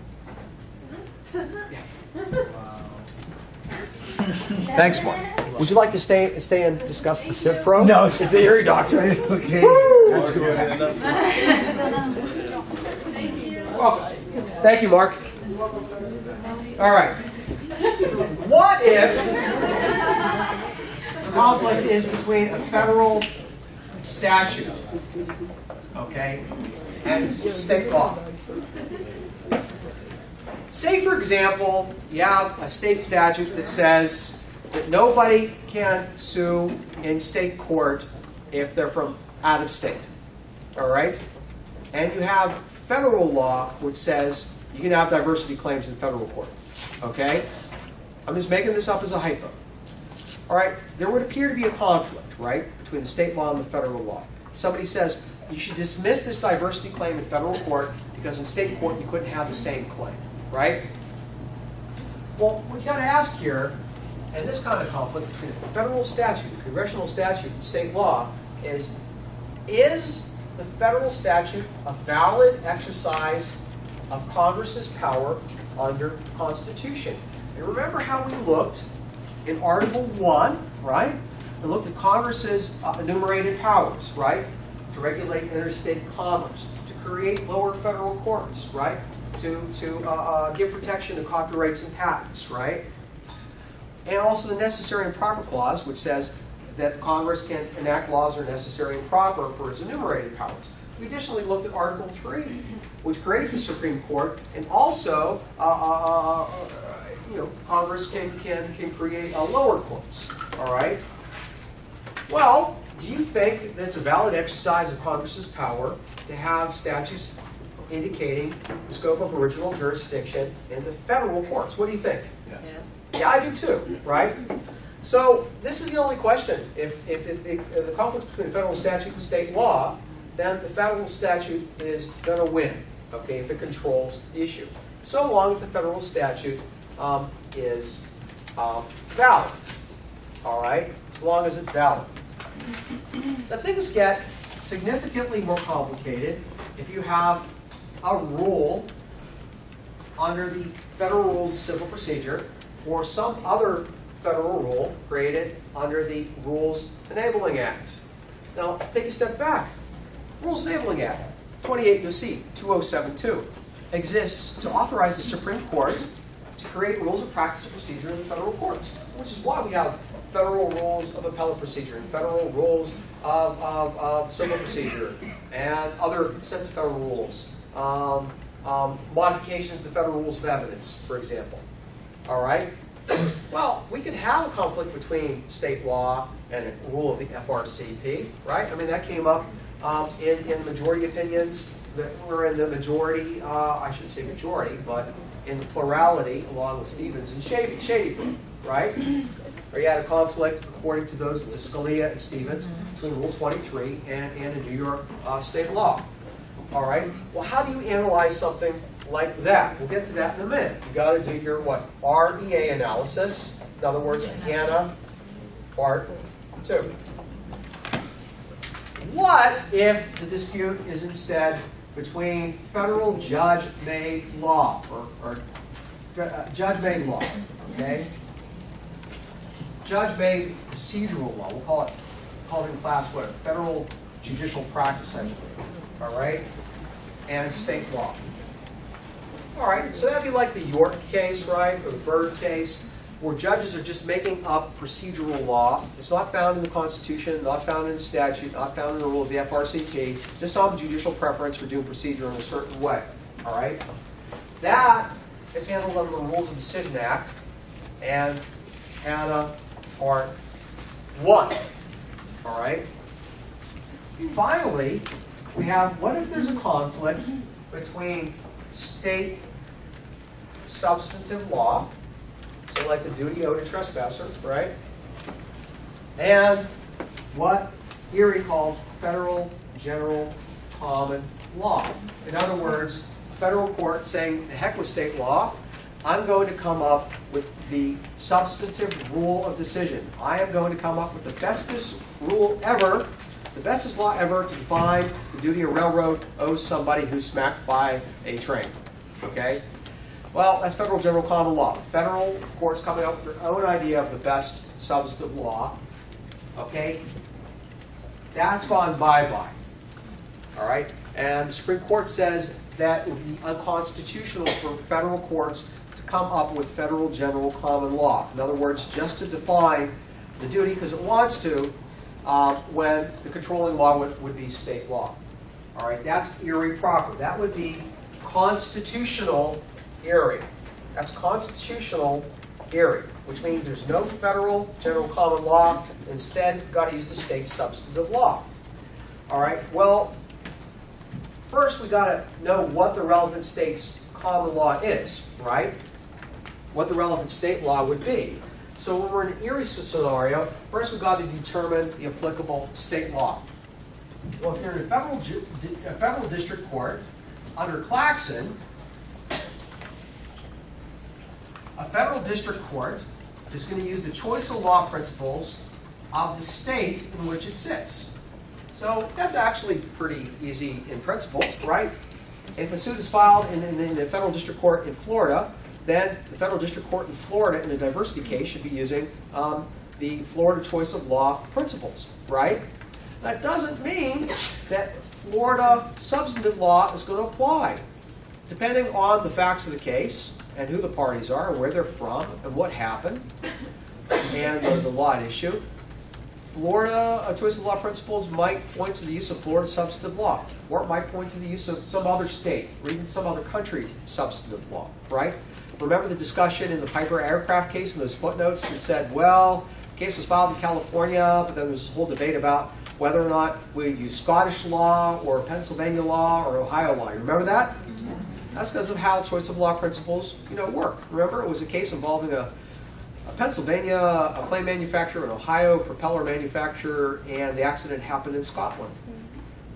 Thanks, Mark. Would you like to stay and discuss the Civ Pro? No, It's the Erie doctrine. Okay. Well, thank you, Mark. All right. What if the conflict is between a federal statute, okay, and state law? Say, for example, you have a state statute that says that nobody can sue in state court if they're from out of state. All right? And you have federal law, which says you can have diversity claims in federal court. Okay? I'm just making this up as a hypo. All right? There would appear to be a conflict, right, between the state law and the federal law. Somebody says you should dismiss this diversity claim in federal court because in state court you couldn't have the same claim, right? Well, what you got to ask here, and this kind of conflict between a federal statute, a congressional statute, and state law is the federal statute a valid exercise of Congress's power under the Constitution? And remember how we looked in Article 1, right? We looked at Congress's enumerated powers, right? To regulate interstate commerce, to create lower federal courts, right? To give protection to copyrights and patents, right? And also the necessary and proper clause, which says that Congress can enact laws that are necessary and proper for its enumerated powers. We additionally looked at Article 3, which creates the Supreme Court, and also Congress can create lower courts. All right. Well, do you think that it's a valid exercise of Congress's power to have statutes indicating the scope of original jurisdiction in the federal courts? What do you think? Yes. Yeah, I do too, right? So this is the only question. If the conflict between federal statute and state law, then the federal statute is going to win, okay, if it controls the issue. So long as the federal statute is valid, all right? As long as it's valid. Now, things get significantly more complicated if you have a rule under the Federal Rules of Civil Procedure or some other federal rule created under the Rules Enabling Act. Now, take a step back. Rules Enabling Act, 28 U.C. 2072, exists to authorize the Supreme Court to create rules of practice and procedure in the federal courts, which is why we have federal rules of appellate procedure and federal rules of civil procedure and other sets of federal rules. Modification of the federal rules of evidence, for example. All right? Well, we could have a conflict between state law and a rule of the FRCP, right? I mean, that came up in majority opinions that were in the majority, I shouldn't say majority, but in the plurality along with Stevens and Shady, right? Or you had a conflict, according to those, to Scalia and Stevens, between Rule 23 and a New York state law. All right? Well, how do you analyze something like that? We'll get to that in a minute. You've got to do your, what, REA analysis. In other words, Hannah, Part 2. What if the dispute is instead between federal judge-made law, or judge-made law, okay? Judge-made procedural law, we'll call it in class what? Federal judicial practice, I believe, all right? And state law. All right, so that'd be like the York case, right, or the Byrd case, where judges are just making up procedural law. It's not found in the Constitution, not found in the statute, not found in the rule of the FRCP, just some judicial preference for doing procedure in a certain way, all right? That is handled under the Rules of Decision Act and Hannah Part 1, all right? Finally, we have, what if there's a conflict between state substantive law, so like the duty owed to trespassers, right? And what Erie called federal general common law. In other words, federal court saying, the heck with state law, I'm going to come up with the substantive rule of decision. I am going to come up with the bestest rule ever, the bestest law ever to define the duty a railroad owes somebody who's smacked by a train. Okay? Well, that's federal general common law. Federal courts coming up with their own idea of the best substantive law. Okay? That's gone bye-bye. All right? And the Supreme Court says that it would be unconstitutional for federal courts to come up with federal general common law. In other words, just to define the duty, because it wants to, when the controlling law would be state law. All right? That's Erie proper. That would be constitutional Erie. That's constitutional Erie, which means there's no federal general common law. Instead, you've got to use the state substantive law. All right? Well, first we got to know what the relevant state's common law is, right? What the relevant state law would be. So when we're in an Erie scenario, first we've got to determine the applicable state law. Well, if you're in a federal district court, under Claxon, a federal district court is going to use the choice of law principles of the state in which it sits. So that's actually pretty easy in principle, right? If a suit is filed in the federal district court in Florida, then the federal district court in Florida in a diversity case should be using the Florida choice of law principles, right? That doesn't mean that Florida substantive law is going to apply. Depending on the facts of the case and who the parties are and where they're from and what happened and the law at issue, Florida choice of law principles might point to the use of Florida substantive law, or it might point to the use of some other state or even some other country substantive law, right? Remember the discussion in the Piper aircraft case and those footnotes that said, well, the case was filed in California, but then there was a whole debate about whether or not we use Scottish law or Pennsylvania law or Ohio law. You remember that? That's because of how choice of law principles, work. Remember, it was a case involving a Pennsylvania a plane manufacturer, an Ohio propeller manufacturer, and the accident happened in Scotland.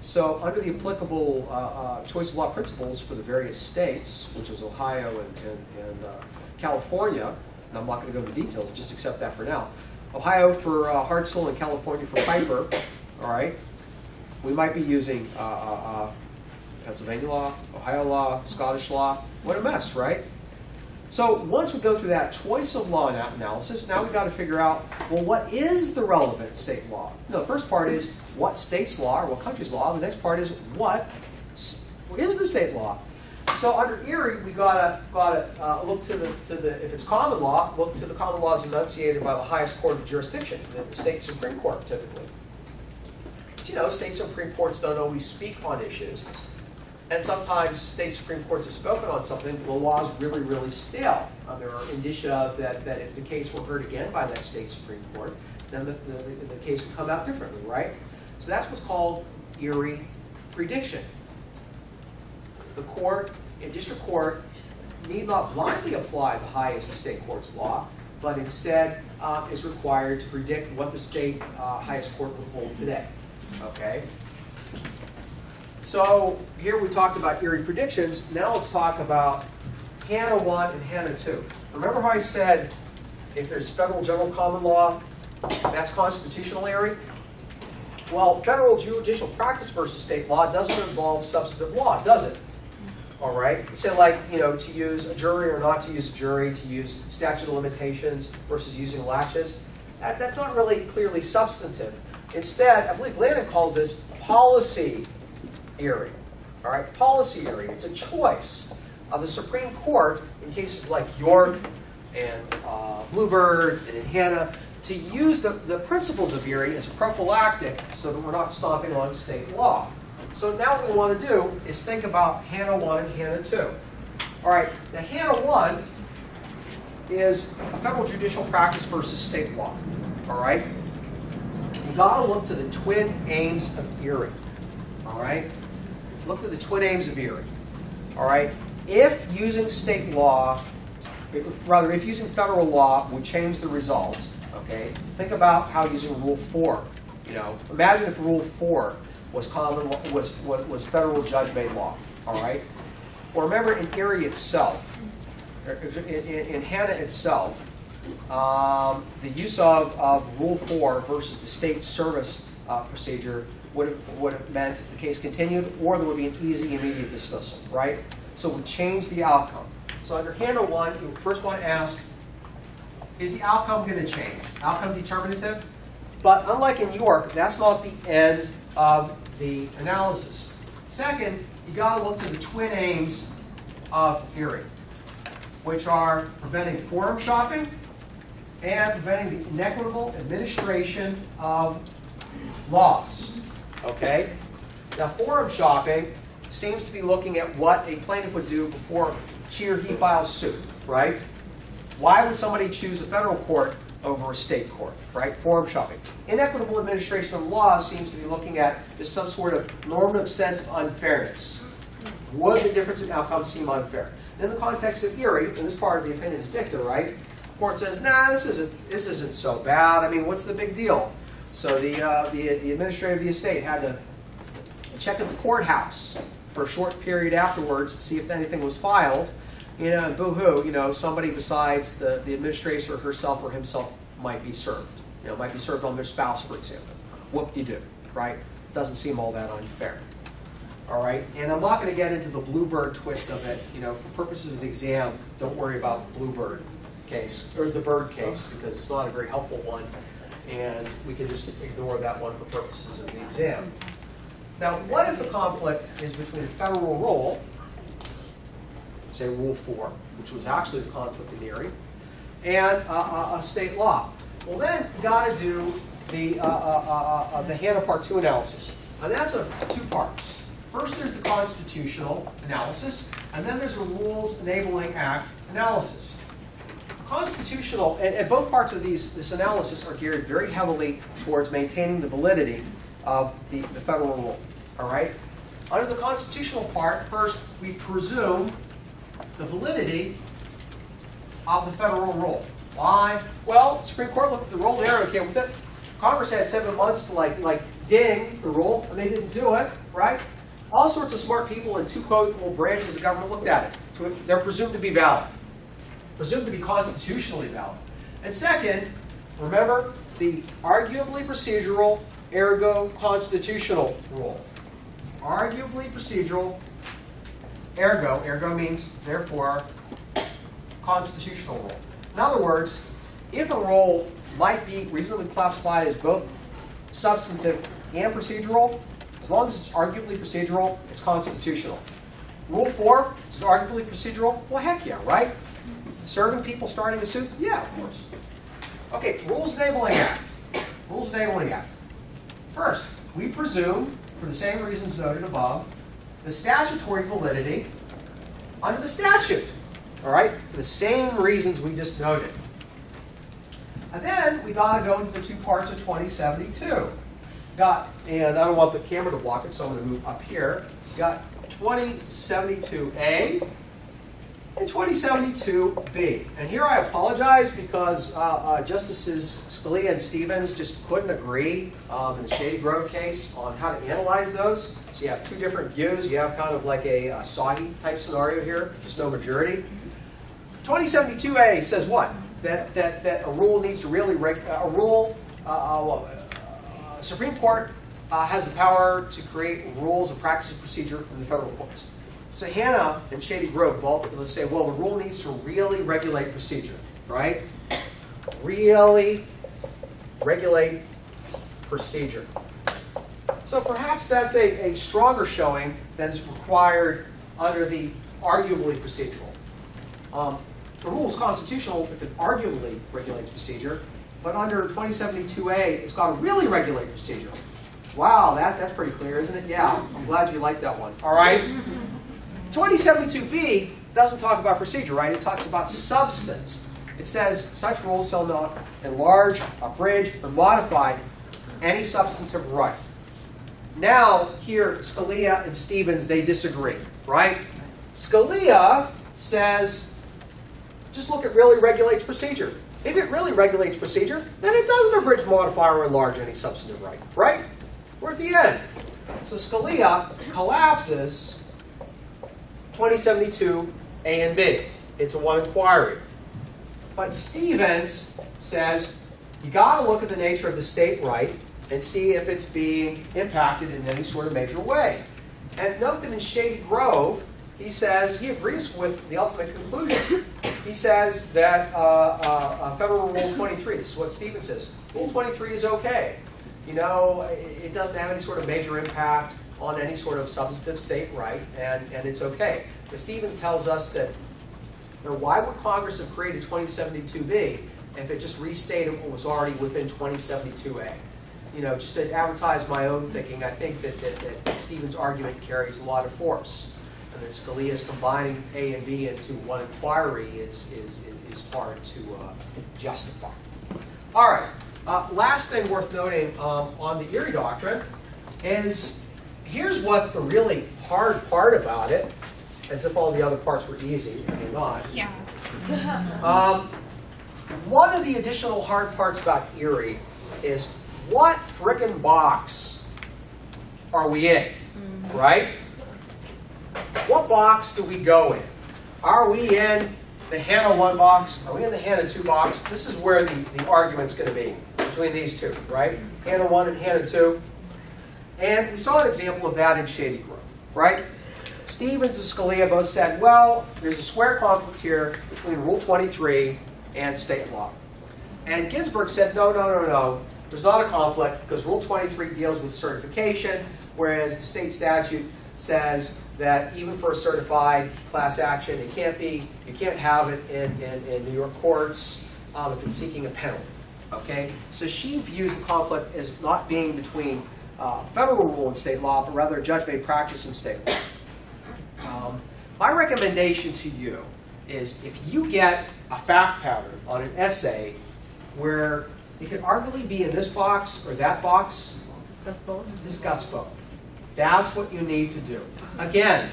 So under the applicable choice of law principles for the various states, which is Ohio and California, and I'm not going to go into details, just accept that for now. Ohio for Hartzell and California for Piper, all right? We might be using Pennsylvania law, Ohio law, Scottish law. What a mess, right? So once we go through that choice of law analysis, now we've got to figure out, well, what is the relevant state law? No, the first part is what state's law or what country's law. The next part is what is the state law? So under Erie, we gotta look to the if it's common law, look to the common laws enunciated by the highest court of jurisdiction, the state Supreme Court, typically. But state Supreme Courts don't always speak on issues. And sometimes state Supreme Courts have spoken on something, the law is really, really stale. There are indicia that if the case were heard again by that state Supreme Court, then the case would come out differently, right? So that's what's called Erie prediction. The court, a district court, need not blindly apply the highest state court's law, but instead is required to predict what the state highest court will hold today. Okay? So here we talked about Erie predictions. Now let's talk about Hannah 1 and Hannah 2. Remember how I said if there's federal general common law, that's constitutional Erie? Well, federal judicial practice versus state law doesn't involve substantive law, does it? All right? So like, to use a jury or not to use a jury, to use statute of limitations versus using latches, that's not really clearly substantive. Instead, I believe Landon calls this policy Erie. All right, policy Erie. It's a choice of the Supreme Court in cases like York and Bluebird and in Hannah to use the principles of Erie as a prophylactic so that we're not stomping on state law. So now what we want to do is think about Hannah 1 and Hannah 2. All right, now Hannah 1 is a federal judicial practice versus state law. All right, you got to look to the twin aims of Erie. All right. Look at the twin aims of Erie. All right. If using state law, if using federal law would change the result, okay, think about how using Rule 4. Imagine if Rule 4 was was federal judge-made law. All right. Or remember in Erie itself, in Hannah itself, the use of Rule 4 versus the state service procedure would have meant the case continued, or there would be an easy, immediate dismissal, right? So we change the outcome. So under Hannah 1, you first want to ask, is the outcome going to change? Outcome determinative? But unlike in York, that's not the end of the analysis. Second, you got to look to the twin aims of Erie, which are preventing forum shopping and preventing the inequitable administration of laws. Okay? Now, forum shopping seems to be looking at what a plaintiff would do before she or he files suit, right? Why would somebody choose a federal court over a state court, right? Forum shopping. Inequitable administration of laws seems to be looking at just some sort of normative sense of unfairness. Would the difference in outcome seem unfair? In the context of Erie, and this part of the opinion is dicta, right? The court says, nah, this isn't so bad. I mean, what's the big deal? So the administrator of the estate had to check at the courthouse for a short period afterwards to see if anything was filed. You know, and boo-hoo, you know, somebody besides the administrator herself or himself might be served. You know, might be served on their spouse, for example. Whoop-de-doo, right? Doesn't seem all that unfair. All right, and I'm not going to get into the bluebird twist of it. You know, for purposes of the exam, don't worry about the bluebird case, or the bird case, because it's not a very helpful one, and we can just ignore that one for purposes of the exam. Now, what if the conflict is between a federal rule, say Rule 4, which was actually the conflict in Erie, and a state law? Well, then you got to do the Hannah Part 2 analysis, and that's of two parts. First, there's the constitutional analysis, and then there's a Rules Enabling Act analysis. Constitutional, and both parts of this analysis are geared very heavily towards maintaining the validity of the federal rule. All right? Under the constitutional part, first, we presume the validity of the federal rule. Why? Well, the Supreme Court looked at the rule there, okay, with it. Congress had 7 months to like ding the rule, and they didn't do it, right? All sorts of smart people in two co-equal branches of government looked at it. They're presumed to be valid, presumed to be constitutionally valid. And second, remember the arguably procedural, ergo constitutional rule. Arguably procedural, ergo means therefore constitutional rule. In other words, if a rule might be reasonably classified as both substantive and procedural, as long as it's arguably procedural, it's constitutional. Rule 4 is arguably procedural? Well, heck yeah, right? Serving people starting a suit? Yeah, of course. Okay, Rules Enabling Act. Rules Enabling Act. First, we presume, for the same reasons noted above, the statutory validity under the statute. All right? For the same reasons we just noted. And then we got to go into the two parts of 2072. And I don't want the camera to block it, so I'm going to move up here. Got 2072A and 2072B. And here I apologize because Justices Scalia and Stevens just couldn't agree in the Shady Grove case on how to analyze those. So you have two different views. You have kind of like a Saudi type scenario here, just no majority. 2072A says what? That a rule needs to really Supreme Court has the power to create rules of practice and procedure in the federal courts. So Hannah and Shady Grove both say, well, the rule needs to really regulate procedure, right? Really regulate procedure. So perhaps that's a stronger showing than is required under the arguably procedural. The rule is constitutional if it arguably regulates procedure. But under 2072A, it's got to really regulate procedure. Wow, that's pretty clear, isn't it? Yeah, I'm glad you like that one. All right. 2072B doesn't talk about procedure, right? It talks about substance. It says such rules shall not enlarge, abridge, or modify any substantive right. Now, here, Scalia and Stevens, they disagree, right? Scalia says, just look, it really regulates procedure. If it really regulates procedure, then it doesn't abridge, modify, or enlarge any substantive right, right? We're at the end. So Scalia collapses 2072 A and B into one inquiry. But Stevens says, you got to look at the nature of the state right and see if it's being impacted in any sort of major way. And note that in Shady Grove, he says, he agrees with the ultimate conclusion. He says that Federal Rule 23, this is what Stevens says, Rule 23 is okay. You know, it doesn't have any sort of major impact on any sort of substantive state right, and it's okay. But Stevens tells us that, you know, why would Congress have created 2072B if it just restated what was already within 2072A? You know, just to advertise my own thinking, I think that Stevens' argument carries a lot of force. And that Scalia's combining A and B into one inquiry is hard to justify. All right. Last thing worth noting on the Erie doctrine is here's what the really hard part about it, as if all the other parts were easy, and they're not. Yeah. One of the additional hard parts about Erie is what frickin' box are we in, right? What box do we go in? Are we in the HANA 1 box? Are we in the HANA 2 box? This is where the argument's going to be between these two, right? HANA 1 and HANA 2. And we saw an example of that in Shady Grove, right? Stevens and Scalia both said, well, there's a square conflict here between Rule 23 and state law. And Ginsburg said, no, no, no, no. There's not a conflict because Rule 23 deals with certification, whereas the state statute says that even for a certified class action, it can't be, you can't have it in New York courts if it's seeking a penalty. Okay? So she views the conflict as not being between federal rule and state law, but rather a judge-made practice in state law. My recommendation to you is if you get a fact pattern on an essay where it could arguably be in this box or that box, Discuss both. discuss both. That's what you need to do. Again,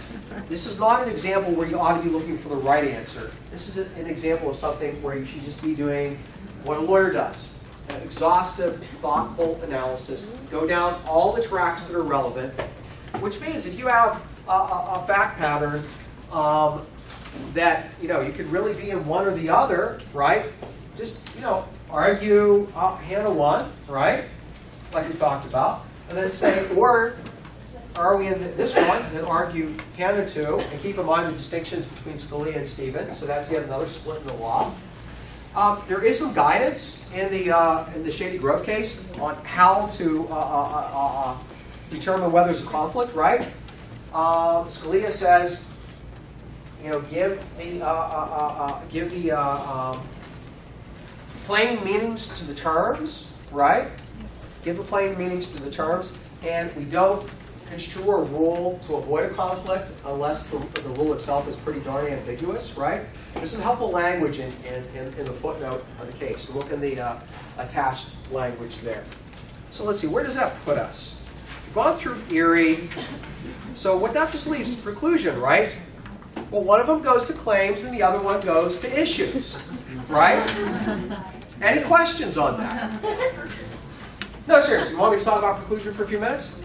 this is not an example where you ought to be looking for the right answer. This is an example of something where you should just be doing what a lawyer does. An exhaustive, thoughtful analysis. Go down all the tracks that are relevant, which means if you have a fact pattern that you could really be in one or the other, right? Just argue HANA 1, right? Like we talked about, and then say, or are we in this one? Then argue HANA 2, and keep in mind the distinctions between Scalia and Stevens. So that's yet another split in the law. There is some guidance in the Shady Grove case on how to determine whether there's a conflict, right? Scalia says, give the plain meanings to the terms, right? Give the plain meanings to the terms, and we don't construe a rule to avoid a conflict unless the rule itself is pretty darn ambiguous, right? There's some helpful language in the footnote of the case. So look in the attached language there. So let's see, where does that put us? We've gone through Erie. So what that just leaves preclusion, right? Well, one of them goes to claims and the other one goes to issues, right? Any questions on that? No, seriously, you want me to talk about preclusion for a few minutes?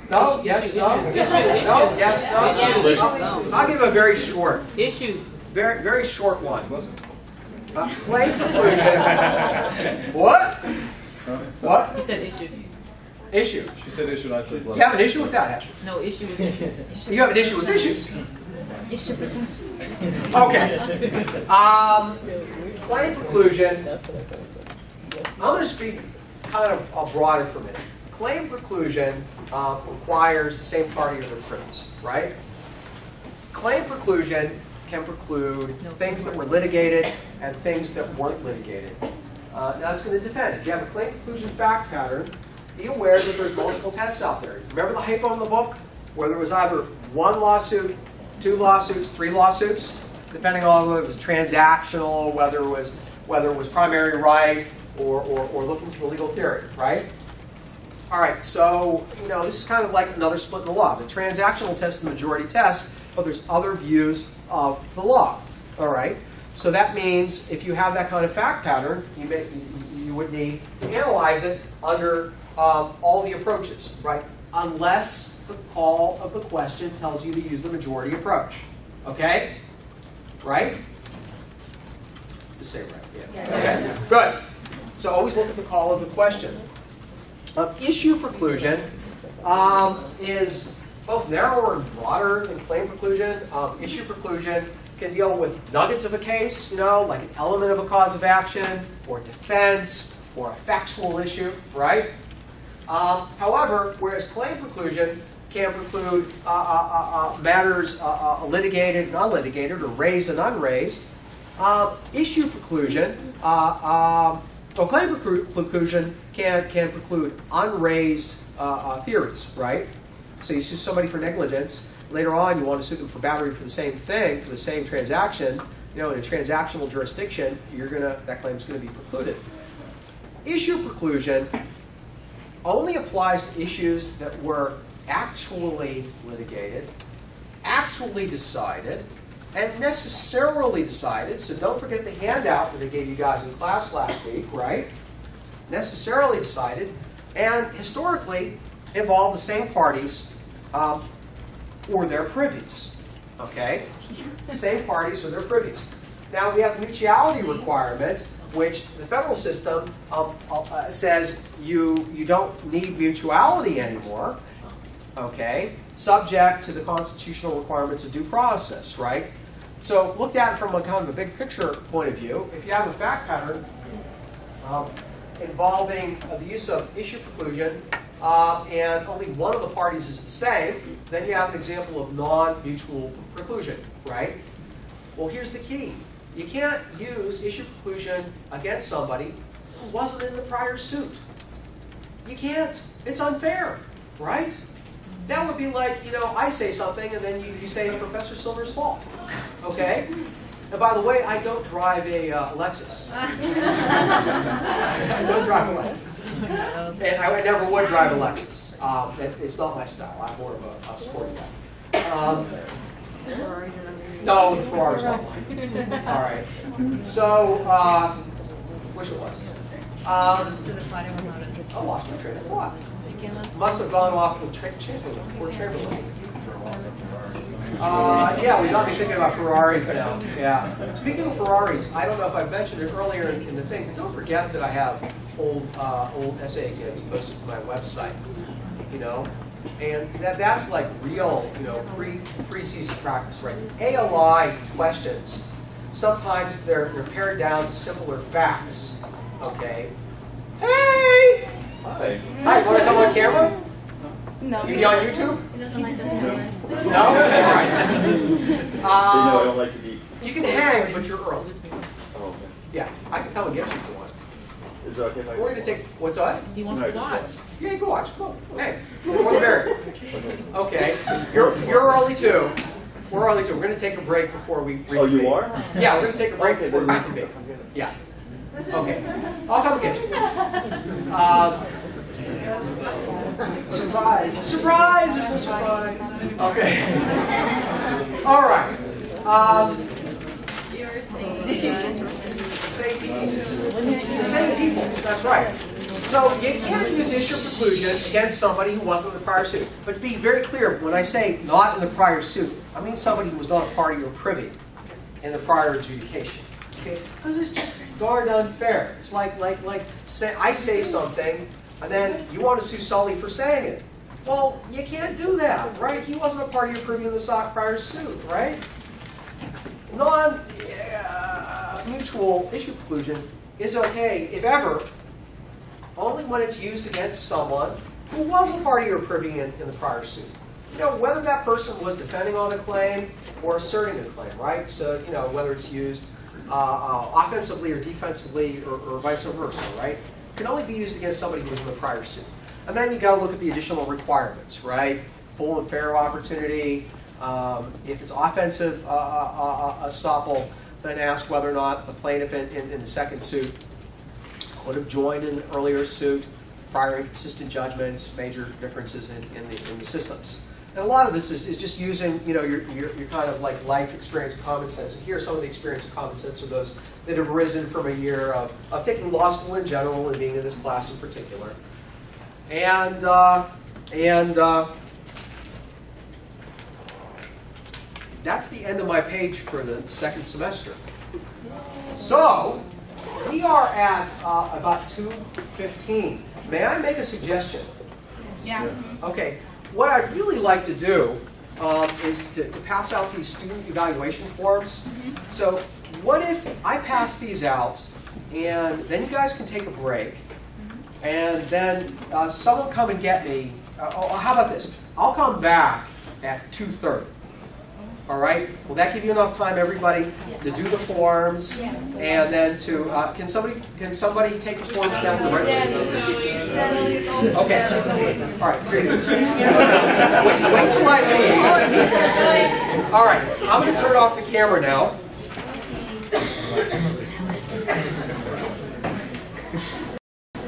No? Yes? No? No? Yes? No? I'll give a very short. Issue. Very, very short one. Claim preclusion. What? What? He said issue. Issue. She said issue, and I said You have an issue with that, actually? No, issue with issues. You have an issue with issues? Issue. Okay. Claim preclusion. I'm going to speak kind of broader for a minute. Claim preclusion requires the same party of recurrence, right? Claim preclusion can preclude things that were litigated and things that weren't litigated. Now it's going to depend. If you have a claim preclusion fact pattern, be aware that there's multiple tests out there. Remember the hypo in the book, where there was either one lawsuit, 2 lawsuits, 3 lawsuits, depending on whether it was transactional, whether it was primary right, or looking to the legal theory, right? All right, so this is kind of like another split in the law. The transactional test is the majority test, but there's other views of the law. All right, so that means if you have that kind of fact pattern, you would need to analyze it under all the approaches, right? Unless the call of the question tells you to use the majority approach. Okay? Right? Just say it right. Yeah. Okay. Good. So always look at the call of the question. Issue preclusion is both narrower and broader than claim preclusion. Issue preclusion can deal with nuggets of a case, like an element of a cause of action, or defense, or a factual issue, right? However, whereas claim preclusion can preclude matters litigated and unlitigated, or raised and unraised, issue preclusion, claim preclusion can preclude unraised theories, right? So you sue somebody for negligence. Later on, you want to sue them for battery for the same thing, for the same transaction. In a transactional jurisdiction, that claim is going to be precluded. Issue preclusion only applies to issues that were actually litigated, actually decided, and necessarily decided. So don't forget the handout that I gave you guys in class last week, right? Necessarily decided, and historically involve the same parties or their privies. Okay? Same parties or their privies. Now we have the mutuality requirement, which the federal system says you don't need mutuality anymore. Okay? Subject to the constitutional requirements of due process, right? So looked at from a kind of a big picture point of view, if you have a fact pattern involving the use of issue preclusion and only one of the parties is the same, then you have an example of non-mutual preclusion, right? Well, here's the key. You can't use issue preclusion against somebody who wasn't in the prior suit. You can't. It's unfair, right? That would be like, I say something and then you say it's Professor Silver's fault. Okay? And by the way, I don't drive a Lexus. I don't drive a Lexus. And I never would drive a Lexus. It's not my style. I'm more of a sporty guy. No, the Ferrari's not mine. All right. So, which it was? I lost my train of thought. Must have gone off with Chamberlain. Yeah, we got me thinking about Ferraris now. Yeah. Speaking of Ferraris, I don't know if I mentioned it earlier in the thing, but don't forget that I have old essay exams posted to my website. And that's like real, pre-season practice, right? ALI questions, sometimes they're pared down to simpler facts. Okay. Hey! Hi. Hi, you want to come on camera? No. You be on YouTube? He doesn't like the cameras. No? All right. I don't like to be. You can hang, but you're early. Oh, okay. Yeah, I can come and get you if you want. Is it okay if I? We're going to take, what's that? He wants to watch. Yeah, you can watch. Go. Hey, more the merrier. Okay, you're early too. We're early too. We're going to take a break before we reconvene. Oh, you are? Yeah, we're going to take a break Okay, before we then reconvene. I'm good. Yeah. Okay. I'll come and get you. Surprise! Surprise! There's no surprise. Okay. All right. You're Same people. The same people. That's right. So you can't use issue preclusion against somebody who wasn't in the prior suit. But to be very clear, when I say not in the prior suit, I mean somebody who was not a party or privy in the prior adjudication. Okay? Because it's just darn unfair. It's like say I say something, and then you want to sue Sully for saying it. Well, you can't do that, right? He wasn't a party or privy in the prior suit, right? Non-mutual issue preclusion is okay, if ever, only when it's used against someone who was a party or privy in the prior suit. Whether that person was defending on a claim or asserting a claim, right? So, whether it's used offensively or defensively or vice versa, right? It can only be used against somebody who was in the prior suit. And then you got to look at the additional requirements, right? Full and fair opportunity. If it's offensive estoppel, then ask whether or not the plaintiff in the second suit would have joined in the earlier suit, prior inconsistent judgments, major differences in the systems. And a lot of this is just using your kind of like life experience and common sense. And here, some of the experience and common sense are those that have arisen from a year of taking law school in general and being in this class in particular. And that's the end of my page for the second semester. So we are at about 2:15. May I make a suggestion? Yeah. Okay. What I'd really like to do is to pass out these student evaluation forms. So what if I pass these out, and then you guys can take a break, and then someone come and get me. How about this? I'll come back at 2:30. All right? Will that give you enough time, everybody, to do the forms, and then to can somebody take the forms down to the register? Okay. All right. Great. Wait till I leave. All right. I'm going to turn off the camera now.